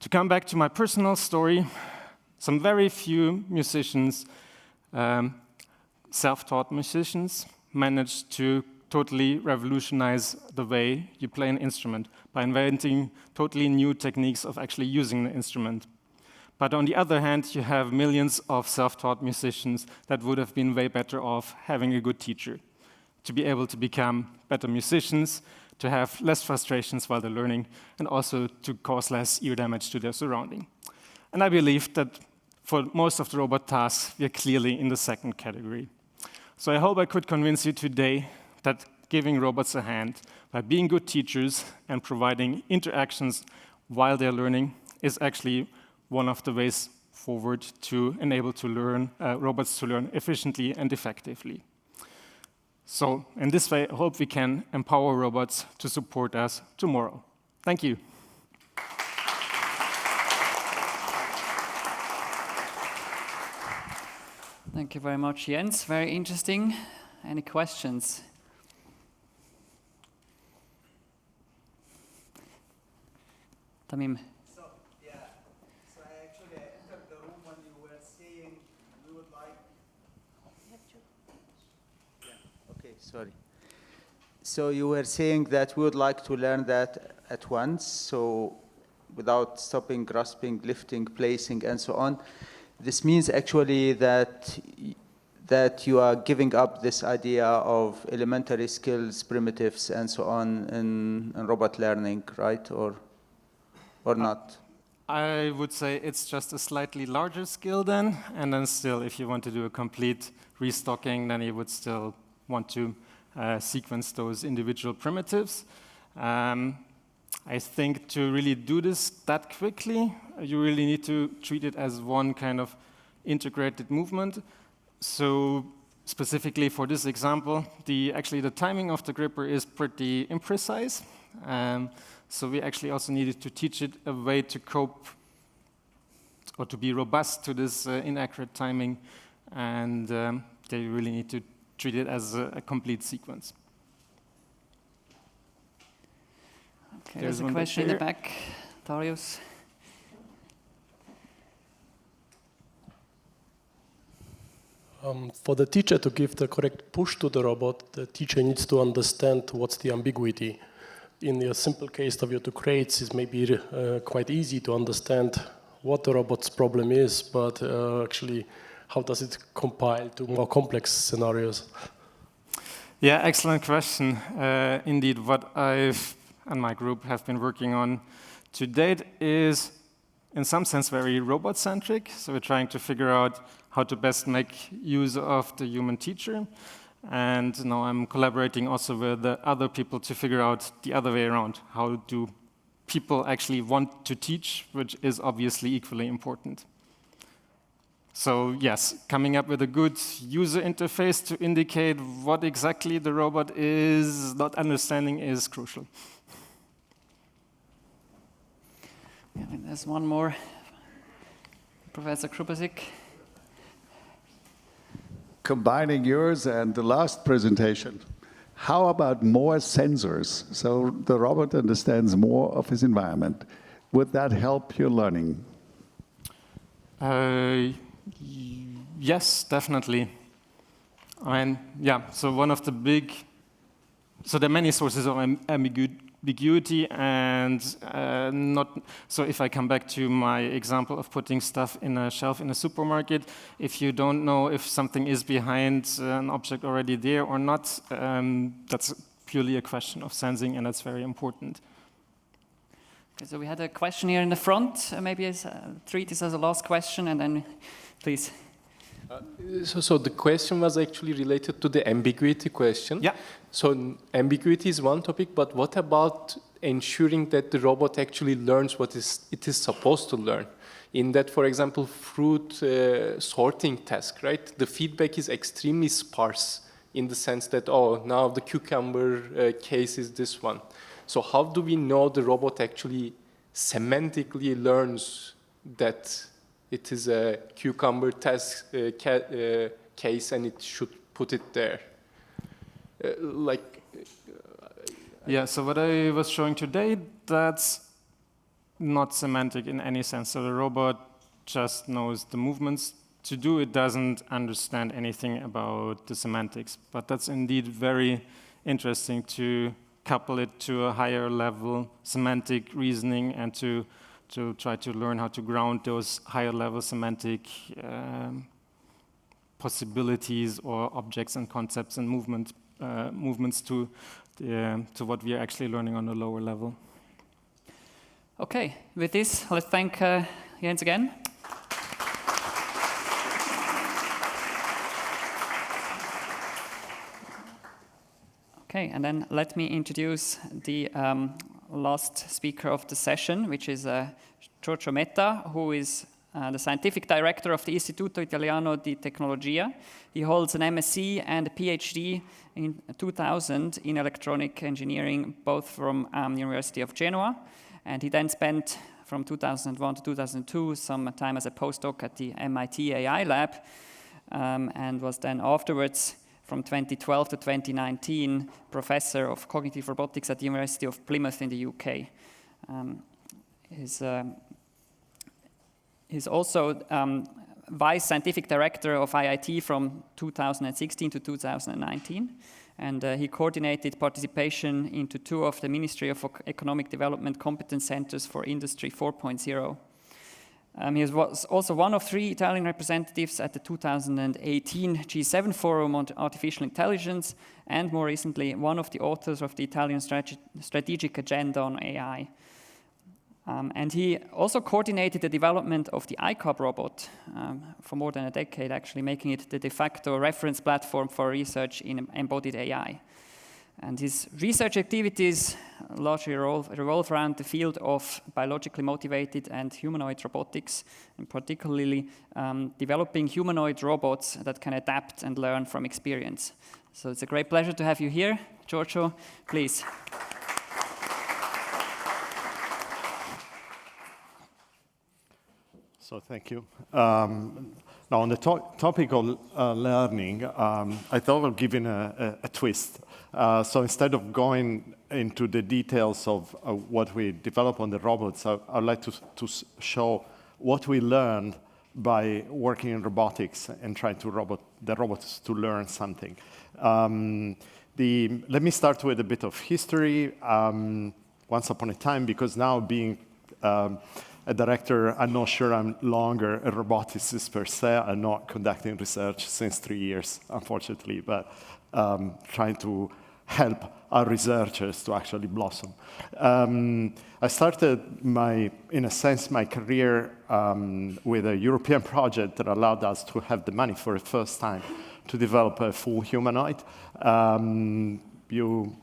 To come back to my personal story, some very few musicians, self-taught musicians, managed to totally revolutionize the way you play an instrument by inventing totally new techniques of actually using the instrument. But on the other hand, you have millions of self-taught musicians that would have been way better off having a good teacher, to be able to become better musicians, to have less frustrations while they're learning, and also to cause less ear damage to their surrounding. And I believe that for most of the robot tasks, we are clearly in the second category. So I hope I could convince you today that giving robots a hand by being good teachers and providing interactions while they're learning is actually one of the ways forward to enable robots to learn efficiently and effectively. So in this way, I hope we can empower robots to support us tomorrow. Thank you. Thank you very much, Jens. Very interesting. Any questions? Tamim. So, yeah. So I actually entered the room when you were saying we would like... Yeah, okay, sorry. So you were saying that we would like to learn that at once, so without stopping, grasping, lifting, placing, and so on. This means actually that you are giving up this idea of elementary skills, primitives, and so on in robot learning, right? Or not? I would say it's just a slightly larger skill then, and then still, if you want to do a complete restocking, then you would still want to sequence those individual primitives. I think to really do this that quickly, you really need to treat it as one kind of integrated movement. So specifically for this example, actually the timing of the gripper is pretty imprecise. So we actually also needed to teach it a way to cope or to be robust to this inaccurate timing. And they really need to treat it as a complete sequence. Okay, there's a question in the back. Darius. For the teacher to give the correct push to the robot, the teacher needs to understand what's the ambiguity. In the simple case of your two crates, it's maybe quite easy to understand what the robot's problem is, but actually, how does it compile to more complex scenarios? Yeah, excellent question. Indeed, what I've and my group have been working on to date is, in some sense, very robot-centric. So we're trying to figure out how to best make use of the human teacher. And now I'm collaborating also with the other people to figure out the other way around. How do people actually want to teach, which is obviously equally important. So yes, coming up with a good user interface to indicate what exactly the robot is not understanding is crucial. Yeah, there's one more. Professor Probabilistic. Combining yours and the last presentation, how about more sensors so the robot understands more of his environment? Would that help your learning? Yes, definitely. I mean, yeah, so one of the so there are many sources of ambiguity and so if I come back to my example of putting stuff in a shelf in a supermarket, if you don't know if something is behind an object already there or not, that's purely a question of sensing, and that's very important. Okay, so we had a question here in the front. Maybe treat this as a last question, and then please. So the question was actually related to the ambiguity question. Yeah. So ambiguity is one topic, but what about ensuring that the robot actually learns what it is supposed to learn? In that, for example, fruit sorting task, right? The feedback is extremely sparse in the sense that, oh, now the cucumber case is this one. So how do we know the robot actually semantically learns that it is a cucumber task case and it should put it there? Yeah, so what I was showing today, that's not semantic in any sense. So the robot just knows the movements to do. It doesn't understand anything about the semantics. But that's indeed very interesting to couple it to a higher level semantic reasoning and to try to learn how to ground those higher level semantic possibilities or objects and concepts and movements to what we are actually learning on a lower level. Okay, with this, let's thank Jens again. Okay, and then let me introduce the last speaker of the session, which is Giorgio Metta, who is the scientific director of the Istituto Italiano di Tecnologia. He holds an MSc and a PhD in 2000 in electronic engineering, both from University of Genoa. And he then spent, from 2001 to 2002, some time as a postdoc at the MIT AI lab, and was then afterwards, from 2012 to 2019, professor of cognitive robotics at the University of Plymouth in the UK. He's also vice scientific director of IIT from 2016 to 2019, and he coordinated participation into 2 of the Ministry of Economic Development Competence Centers for Industry 4.0. He was also one of 3 Italian representatives at the 2018 G7 Forum on Artificial Intelligence, and more recently, one of the authors of the Italian Strategic Agenda on AI. And he also coordinated the development of the iCub robot for more than a decade, actually, making it the de facto reference platform for research in embodied AI. And his research activities largely revolve around the field of biologically motivated and humanoid robotics, and particularly developing humanoid robots that can adapt and learn from experience. So it's a great pleasure to have you here. Giorgio, please. So thank you. Now, on the topic of learning, I thought of giving a twist. So instead of going into the details of what we develop on the robots, I'd like to show what we learned by working in robotics and trying to the robots to learn something. Let me start with a bit of history. Once upon a time, because now being a director, I'm not sure I'm longer a roboticist per se. I'm not conducting research since 3 years, unfortunately, but trying to help our researchers to actually blossom. I started in a sense, my career with a European project that allowed us to have the money for the first time to develop a full humanoid. You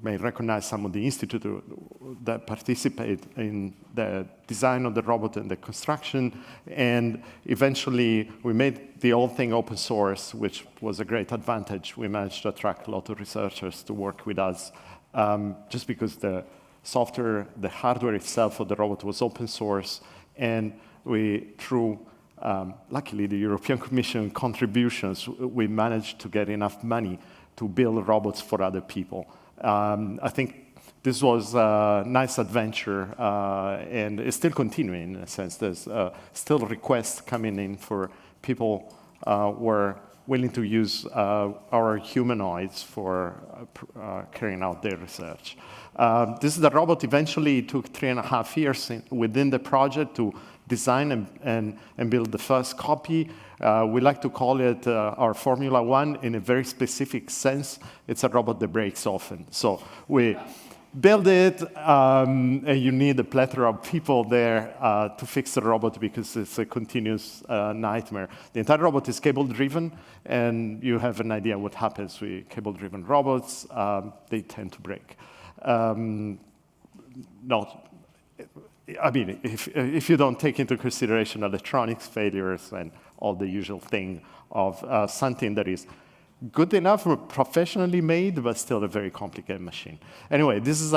may recognize some of the institutes that participate in the design of the robot and the construction. And eventually, we made the whole thing open source, which was a great advantage. We managed to attract a lot of researchers to work with us, just because the software, the hardware itself of the robot was open source. And through luckily, the European Commission contributions, we managed to get enough money to build robots for other people. I think this was a nice adventure, and it's still continuing in a sense. There's still requests coming in for people who are willing to use our humanoids for carrying out their research. This is the robot. Eventually, it took 3.5 years within the project to design and build the first copy. We like to call it our Formula One in a very specific sense. It's a robot that breaks often. So we build it, and you need a plethora of people there to fix the robot because it's a continuous nightmare. The entire robot is cable-driven, and you have an idea what happens with cable-driven robots. They tend to break. I mean, if you don't take into consideration electronics failures and all the usual thing of something that is good enough, professionally made, but still a very complicated machine. Anyway, this is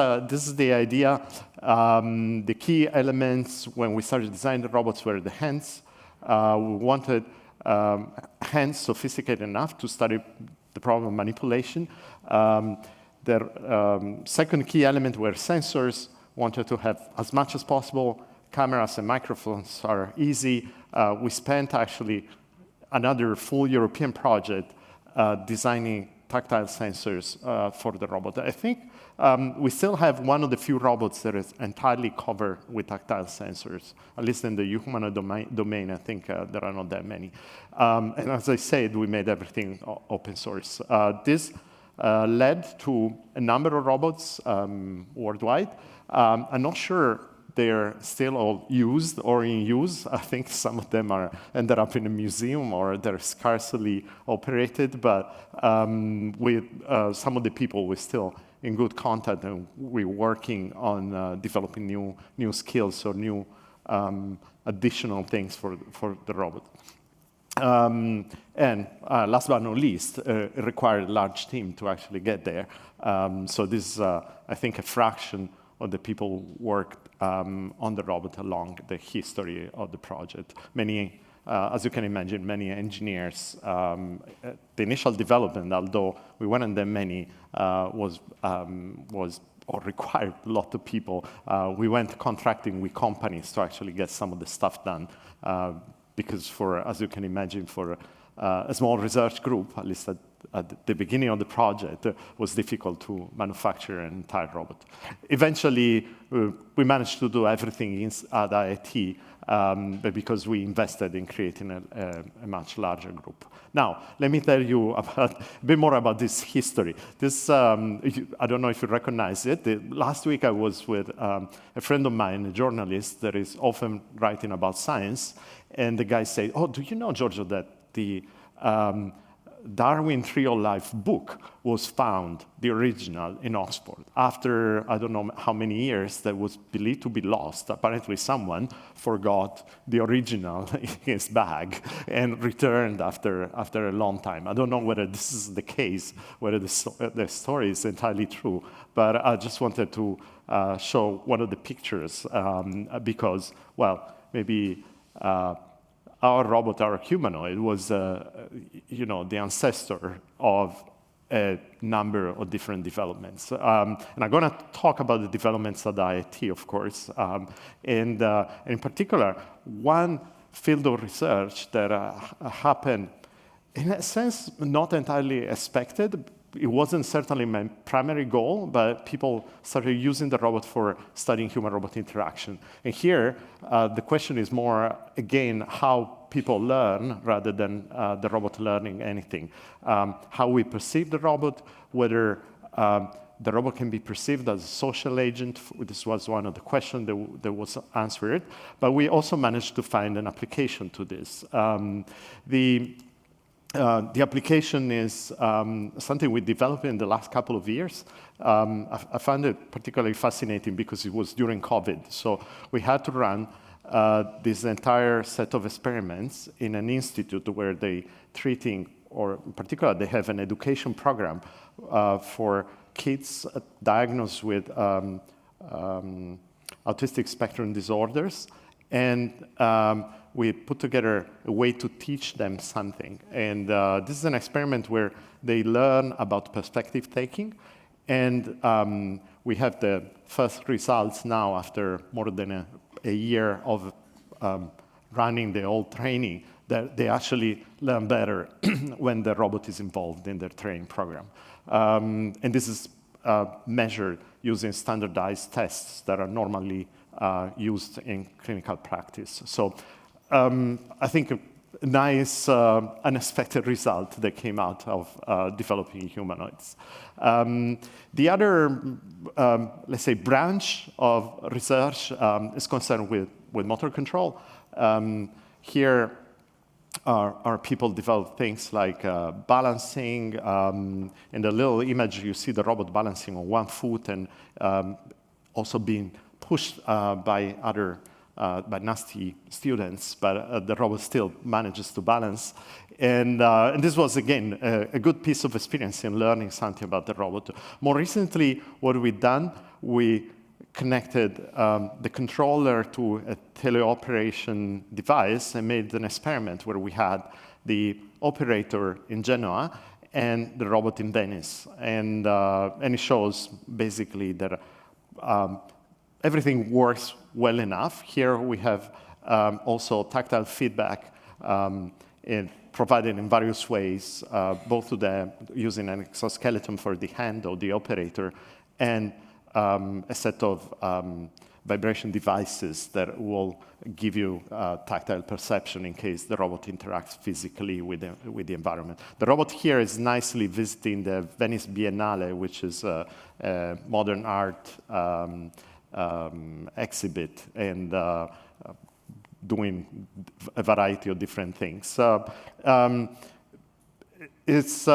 the idea. The key elements when we started designing the robots were the hands. We wanted hands sophisticated enough to study the problem of manipulation. The second key element were sensors. Wanted to have as much as possible. Cameras and microphones are easy. We spent actually another full European project designing tactile sensors for the robot. I think we still have one of the few robots that is entirely covered with tactile sensors, at least in the humanoid domain. I think there are not that many. And as I said, we made everything open source. This led to a number of robots worldwide. I'm not sure they're still all used or in use. I think some of them ended up in a museum or they're scarcely operated, but with some of the people, we're still in good contact and we're working on developing new skills or new additional things for the robot. And last but not least, it required a large team to actually get there. So this is, I think, a fraction of the people who worked on the robot along the history of the project. Many, as you can imagine, many engineers. The initial development, although we weren't that many, was or required a lot of people. We went contracting with companies to actually get some of the stuff done. Because as you can imagine, for a small research group, at least at the beginning of the project, it was difficult to manufacture an entire robot. Eventually, we managed to do everything at IIT, but because we invested in creating a much larger group. Now, let me tell you a bit more about this history. This, I don't know if you recognize it. Last week, I was with a friend of mine, a journalist that is often writing about science, and the guy said, "Oh, do you know, Giorgio, that Darwin Tree of Life book was found, the original, in Oxford. After, I don't know how many years, that was believed to be lost. Apparently someone forgot the original in his bag and returned after a long time. I don't know whether this is the case, whether the story is entirely true, but I just wanted to show one of the pictures because, well, maybe our robot, our humanoid, was, you know, the ancestor of a number of different developments. And I'm going to talk about the developments at IIT, of course. And in particular, one field of research that happened, in a sense, not entirely expected. It wasn't certainly my primary goal, but people started using the robot for studying human-robot interaction. And here, the question is more, again, how people learn rather than the robot learning anything. How we perceive the robot, whether the robot can be perceived as a social agent. This was one of the questions that was answered. But we also managed to find an application to this. The application is something we developed in the last couple of years. I found it particularly fascinating because it was during COVID. So we had to run this entire set of experiments in an institute where they treating, or in particular, they have an education program for kids diagnosed with autistic spectrum disorders. And we put together a way to teach them something. And this is an experiment where they learn about perspective taking. And we have the first results now after more than a year of running the whole training, that they actually learn better when the robot is involved in their training program. And this is measured using standardized tests that are normally used in clinical practice. So I think a nice, unexpected result that came out of developing humanoids. The other, let's say, branch of research is concerned with motor control. Here, our people develop things like balancing. In the little image, you see the robot balancing on one foot and also being pushed by by nasty students, but the robot still manages to balance. And this was, again, a good piece of experience in learning something about the robot. More recently, what we've done, we connected the controller to a teleoperation device and made an experiment where we had the operator in Genoa and the robot in Venice. And it shows basically that everything works well enough. Here we have also tactile feedback provided in various ways, both to using an exoskeleton for the hand of the operator and a set of vibration devices that will give you tactile perception in case the robot interacts physically with the environment. The robot here is nicely visiting the Venice Biennale, which is a modern art exhibit, and doing a variety of different things. It's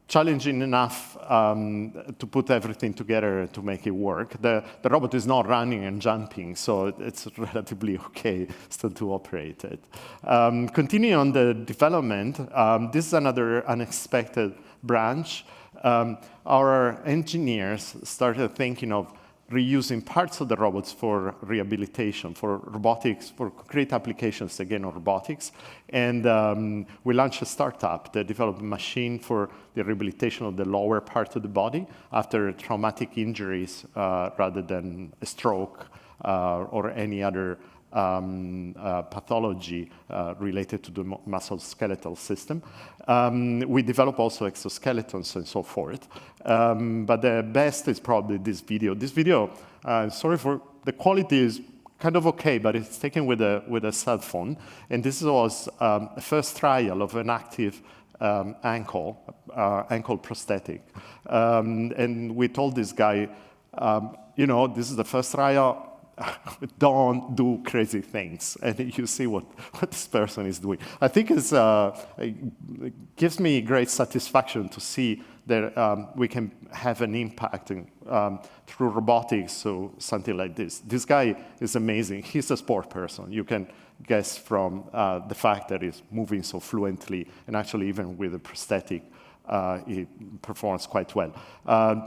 challenging enough to put everything together to make it work. The robot is not running and jumping, so it's relatively okay still to operate it. Continuing on the development, this is another unexpected branch. Our engineers started thinking of reusing parts of the robots for rehabilitation, for robotics, for concrete applications, again, of robotics. And we launched a startup that developed a machine for the rehabilitation of the lower part of the body after traumatic injuries rather than a stroke or any other pathology related to the musculoskeletal system. We develop also exoskeletons and so forth. But the best is probably this video. This video, sorry for the quality is kind of okay, but it's taken with a cell phone. And this was a first trial of an active ankle prosthetic. And we told this guy, you know, this is the first trial. don't do crazy things. And you see what this person is doing. I think it gives me great satisfaction to see that we can have an impact through robotics, so something like this. This guy is amazing. He's a sport person. You can guess from the fact that he's moving so fluently, and actually even with a prosthetic, it performs quite well.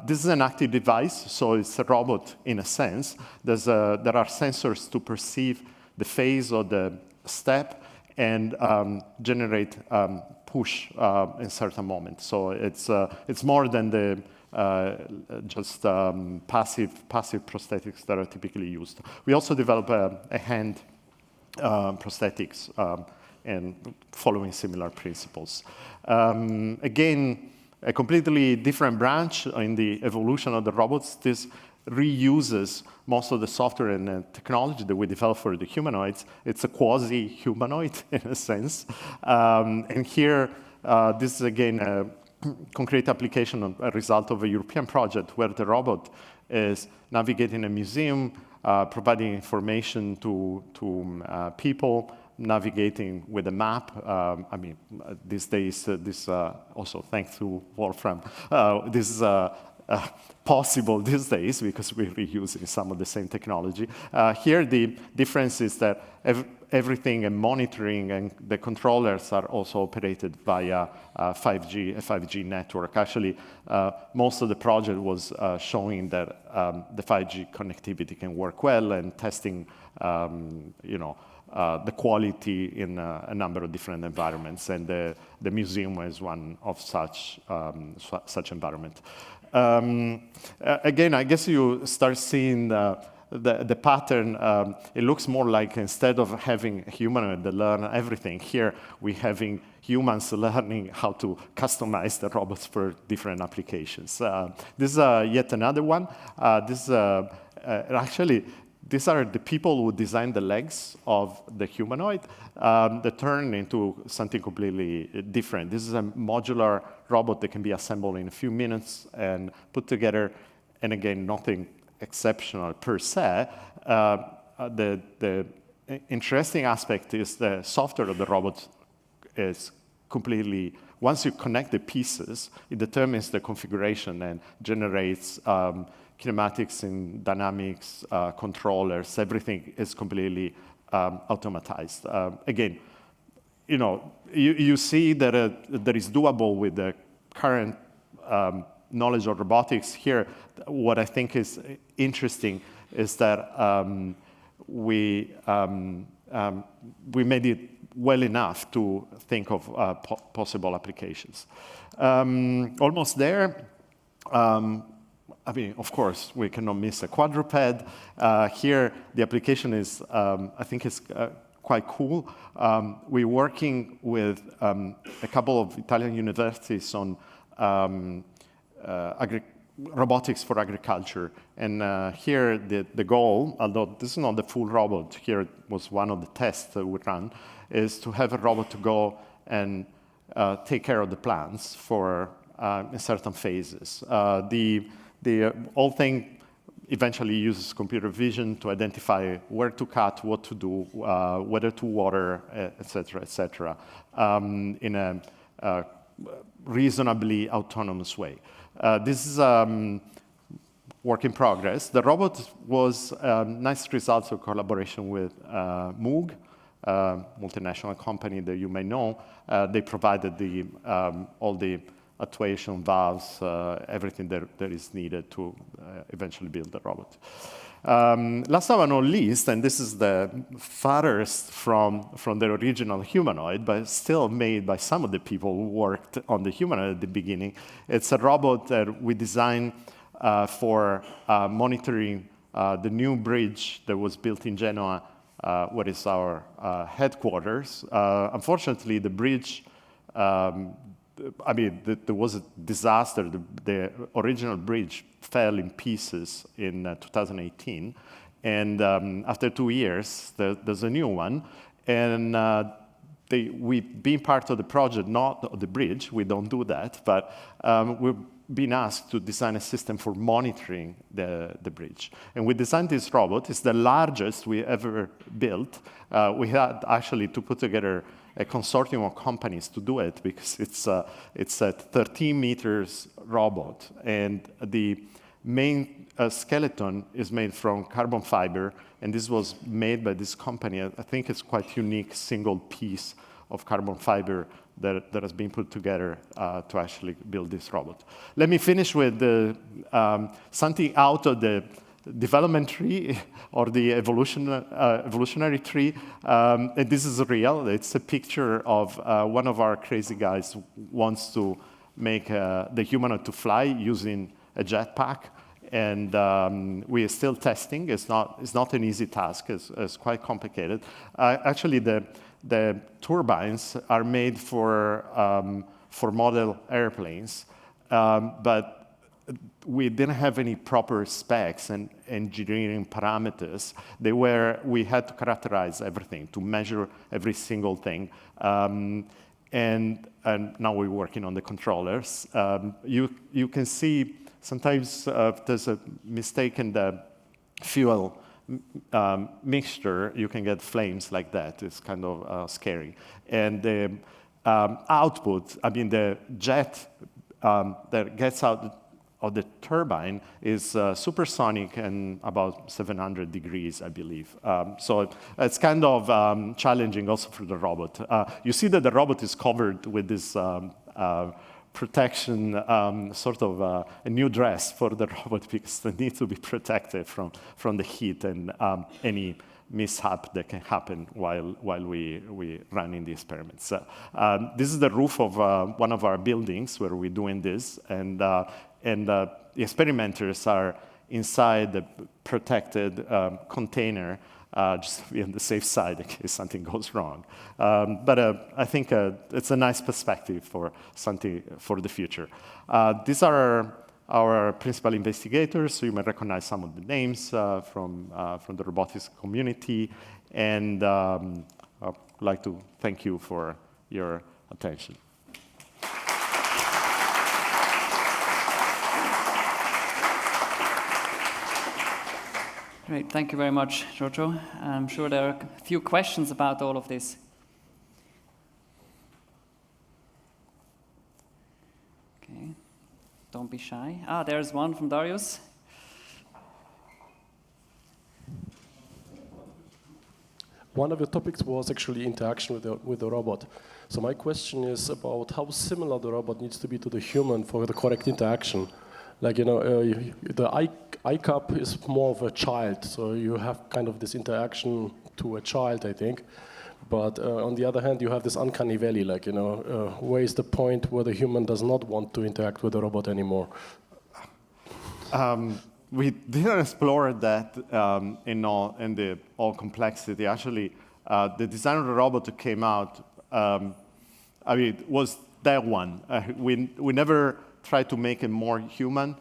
This is an active device, so it's a robot in a sense. There are sensors to perceive the phase of the step and generate push in certain moments. So it's more than the just passive prosthetics that are typically used. We also develop a hand prosthetics and following similar principles. Again, a completely different branch in the evolution of the robots. This reuses most of the software and technology that we develop for the humanoids. It's a quasi-humanoid in a sense. And here, this is again a concrete application of a result of a European project where the robot is navigating a museum, providing information to people, navigating with a map. I mean, these days, this also thanks to Wolfram, this is possible these days because we're reusing some of the same technology. Here, the difference is that everything and monitoring and the controllers are also operated via a 5G network. Actually, most of the project was showing that the 5G connectivity can work well and testing, the quality in a number of different environments, and the museum is one of such environment. Again, I guess you start seeing the pattern. It looks more like instead of having a human that learn everything, here we're having humans learning how to customize the robots for different applications. This is yet another one. Actually, these are the people who designed the legs of the humanoid that turn into something completely different. This is a modular robot that can be assembled in a few minutes and put together, and again, nothing exceptional per se. The interesting aspect is the software of the robot is completely, once you connect the pieces, it determines the configuration and generates kinematics and dynamics, controllers, everything is completely automatized. Again, you see that that is doable with the current knowledge of robotics. Here, what I think is interesting is that we made it well enough to think of possible applications. Almost there. I mean, of course, we cannot miss a quadruped. Here, the application is, I think, is quite cool. We're working with a couple of Italian universities on robotics for agriculture. And here, the goal, although this is not the full robot, here was one of the tests that we ran, is to have a robot to go and take care of the plants for in certain phases. The whole thing eventually uses computer vision to identify where to cut, what to do, whether to water, et cetera, in a reasonably autonomous way. This is work in progress. The robot was nice results of collaboration with Moog, multinational company that you may know. They provided all the actuation valves, everything that is needed to eventually build the robot. Last but not least, and this is the farthest from the original humanoid, but still made by some of the people who worked on the humanoid at the beginning. It's a robot that we designed for monitoring the new bridge that was built in Genoa, what is our headquarters. Unfortunately, the bridge, I mean, there was a disaster. The original bridge fell in pieces in 2018. And after 2 years, there's a new one. And we've been part of the project, not the bridge. We don't do that, but we've been asked to design a system for monitoring the bridge. And we designed this robot. It's the largest we ever built. We had actually to put together a consortium of companies to do it because it's a 13 meters robot, and the main skeleton is made from carbon fiber, and this was made by this company. I think it's quite unique single piece of carbon fiber that has been put together to actually build this robot. Let me finish with something out of the development tree or the evolutionary tree. And this is real. It's a picture of one of our crazy guys who wants to make the humanoid to fly using a jetpack. And we are still testing. It's not an easy task. It's quite complicated. Actually, the turbines are made for model airplanes, but we didn't have any proper specs and engineering parameters. We had to characterize everything, to measure every single thing. And now we're working on the controllers. You can see sometimes there's a mistake in the fuel mixture. You can get flames like that. It's kind of scary. And the output, I mean, the jet that gets out of the turbine is supersonic and about 700 degrees, I believe. So it's kind of challenging also for the robot. You see that the robot is covered with this protection, sort of a new dress for the robot because they need to be protected from the heat and any mishap that can happen while we running the experiments. This is the roof of one of our buildings where we're doing this, and the experimenters are inside the protected container, just to be on the safe side in case something goes wrong. But I think it's a nice perspective for something for the future. These are our principal investigators, so you may recognize some of the names from the robotics community, and I'd like to thank you for your attention. Great, thank you very much, Giorgio. I'm sure there are a few questions about all of this. Okay, don't be shy. There's one from Darius. One of the topics was actually interaction with the robot. So my question is about how similar the robot needs to be to the human for the correct interaction. Like, you know, the iCub is more of a child, so you have kind of this interaction to a child, I think. But on the other hand, you have this uncanny valley, like, you know, where is the point where the human does not want to interact with the robot anymore? We didn't explore that in the all complexity. Actually, the design of the robot that came out, I mean, it was that one. We never tried to make it more human.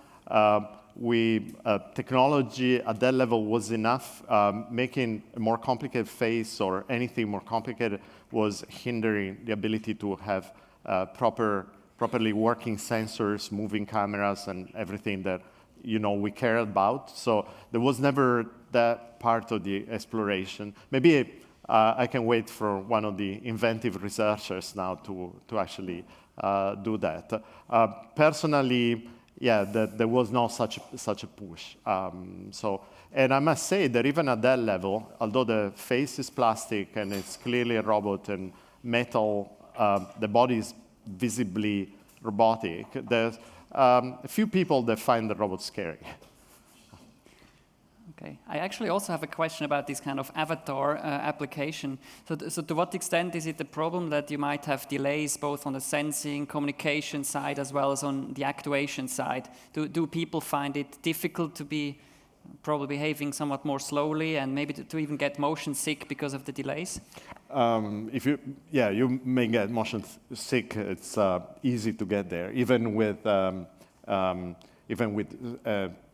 Technology at that level was enough. Making a more complicated face or anything more complicated was hindering the ability to have properly working sensors, moving cameras, and everything that we care about. So there was never that part of the exploration. Maybe I can wait for one of the inventive researchers now to actually do that. Personally, yeah, there was no such a push. And I must say that even at that level, although the face is plastic and it's clearly a robot and metal, the body is visibly robotic, there's a few people that find the robot scary. Okay, I actually also have a question about this kind of avatar application. So to what extent is it a problem that you might have delays both on the sensing, communication side as well as on the actuation side? Do people find it difficult to be probably behaving somewhat more slowly and maybe to even get motion sick because of the delays? You may get motion sick. It's easy to get there, even with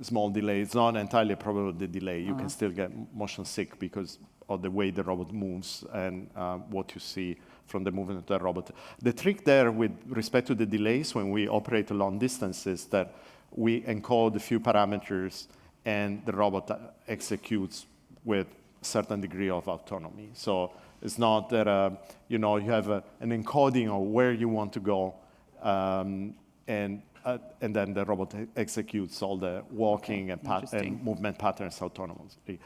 small delay. It's not entirely probable the delay. You can still get motion sick because the way the robot moves and what you see from the movement of the robot. The trick there with respect to the delays when we operate long distances that we encode a few parameters and the robot executes with a certain degree of autonomy. So it's not that you have an encoding of where you want to go, and then the robot executes all the walking and movement patterns autonomously.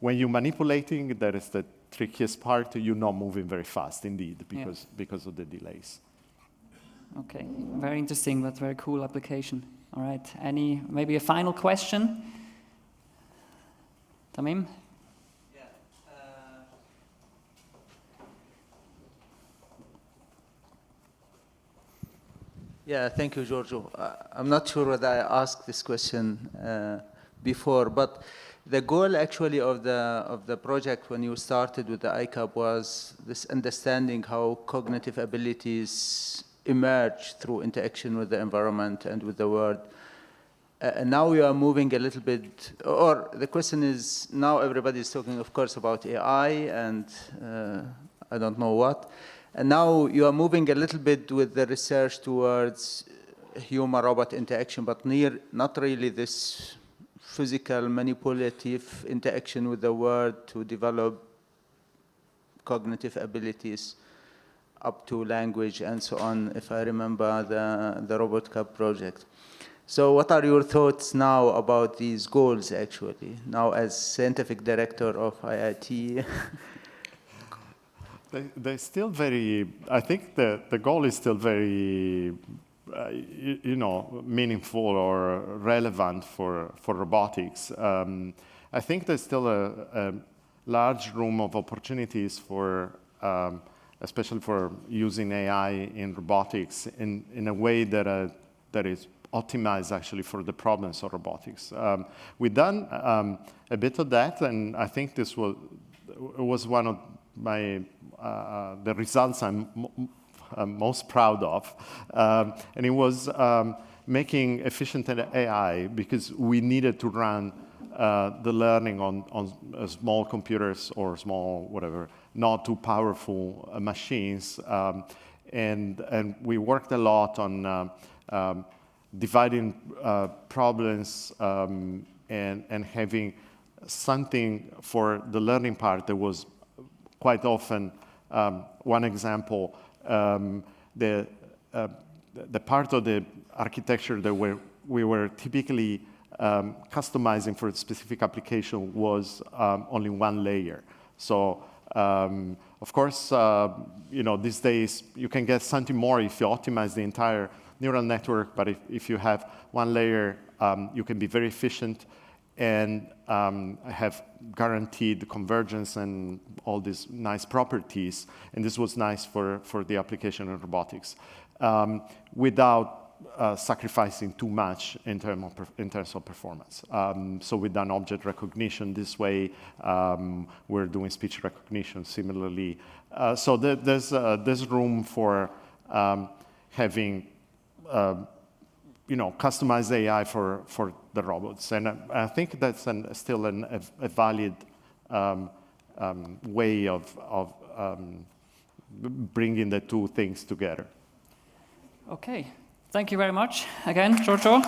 When you're manipulating, that is the trickiest part. You're not moving very fast, indeed, because of the delays. Okay, very interesting, but very cool application. All right, maybe a final question? Tamim? Yeah, thank you, Giorgio. I'm not sure whether I asked this question before, but the goal actually of the project when you started with the iCub was this understanding how cognitive abilities emerge through interaction with the environment and with the world. And now we are moving a little bit, or the question is, now everybody is talking, of course, about AI and I don't know what. And now you are moving a little bit with the research towards human-robot interaction, but not really this physical manipulative interaction with the world to develop cognitive abilities up to language and so on, if I remember the RobotCub project. So what are your thoughts now about these goals, actually, now as scientific director of IIT? They're still very, I think the goal is still very, meaningful or relevant for robotics. I think there's still a large room of opportunities for, especially for using AI in robotics in a way that is optimized actually for the problems of robotics. We've done a bit of that, and I think this was one of the results I'm most proud of, and it was making efficient AI because we needed to run the learning on small computers or small whatever, not too powerful machines, and we worked a lot on dividing problems and having something for the learning part that was quite often, one example, the part of the architecture that we were typically customizing for a specific application was only one layer. So, of course, these days you can get something more if you optimize the entire neural network, but if you have one layer, you can be very efficient and have guaranteed convergence and all these nice properties. And this was nice for the application of robotics without sacrificing too much in terms of performance. So we've done object recognition this way. We're doing speech recognition similarly. So there's room for having customized AI for the robots. And I think that's still a valid way of bringing the two things together. Okay. Thank you very much again, Giorgio.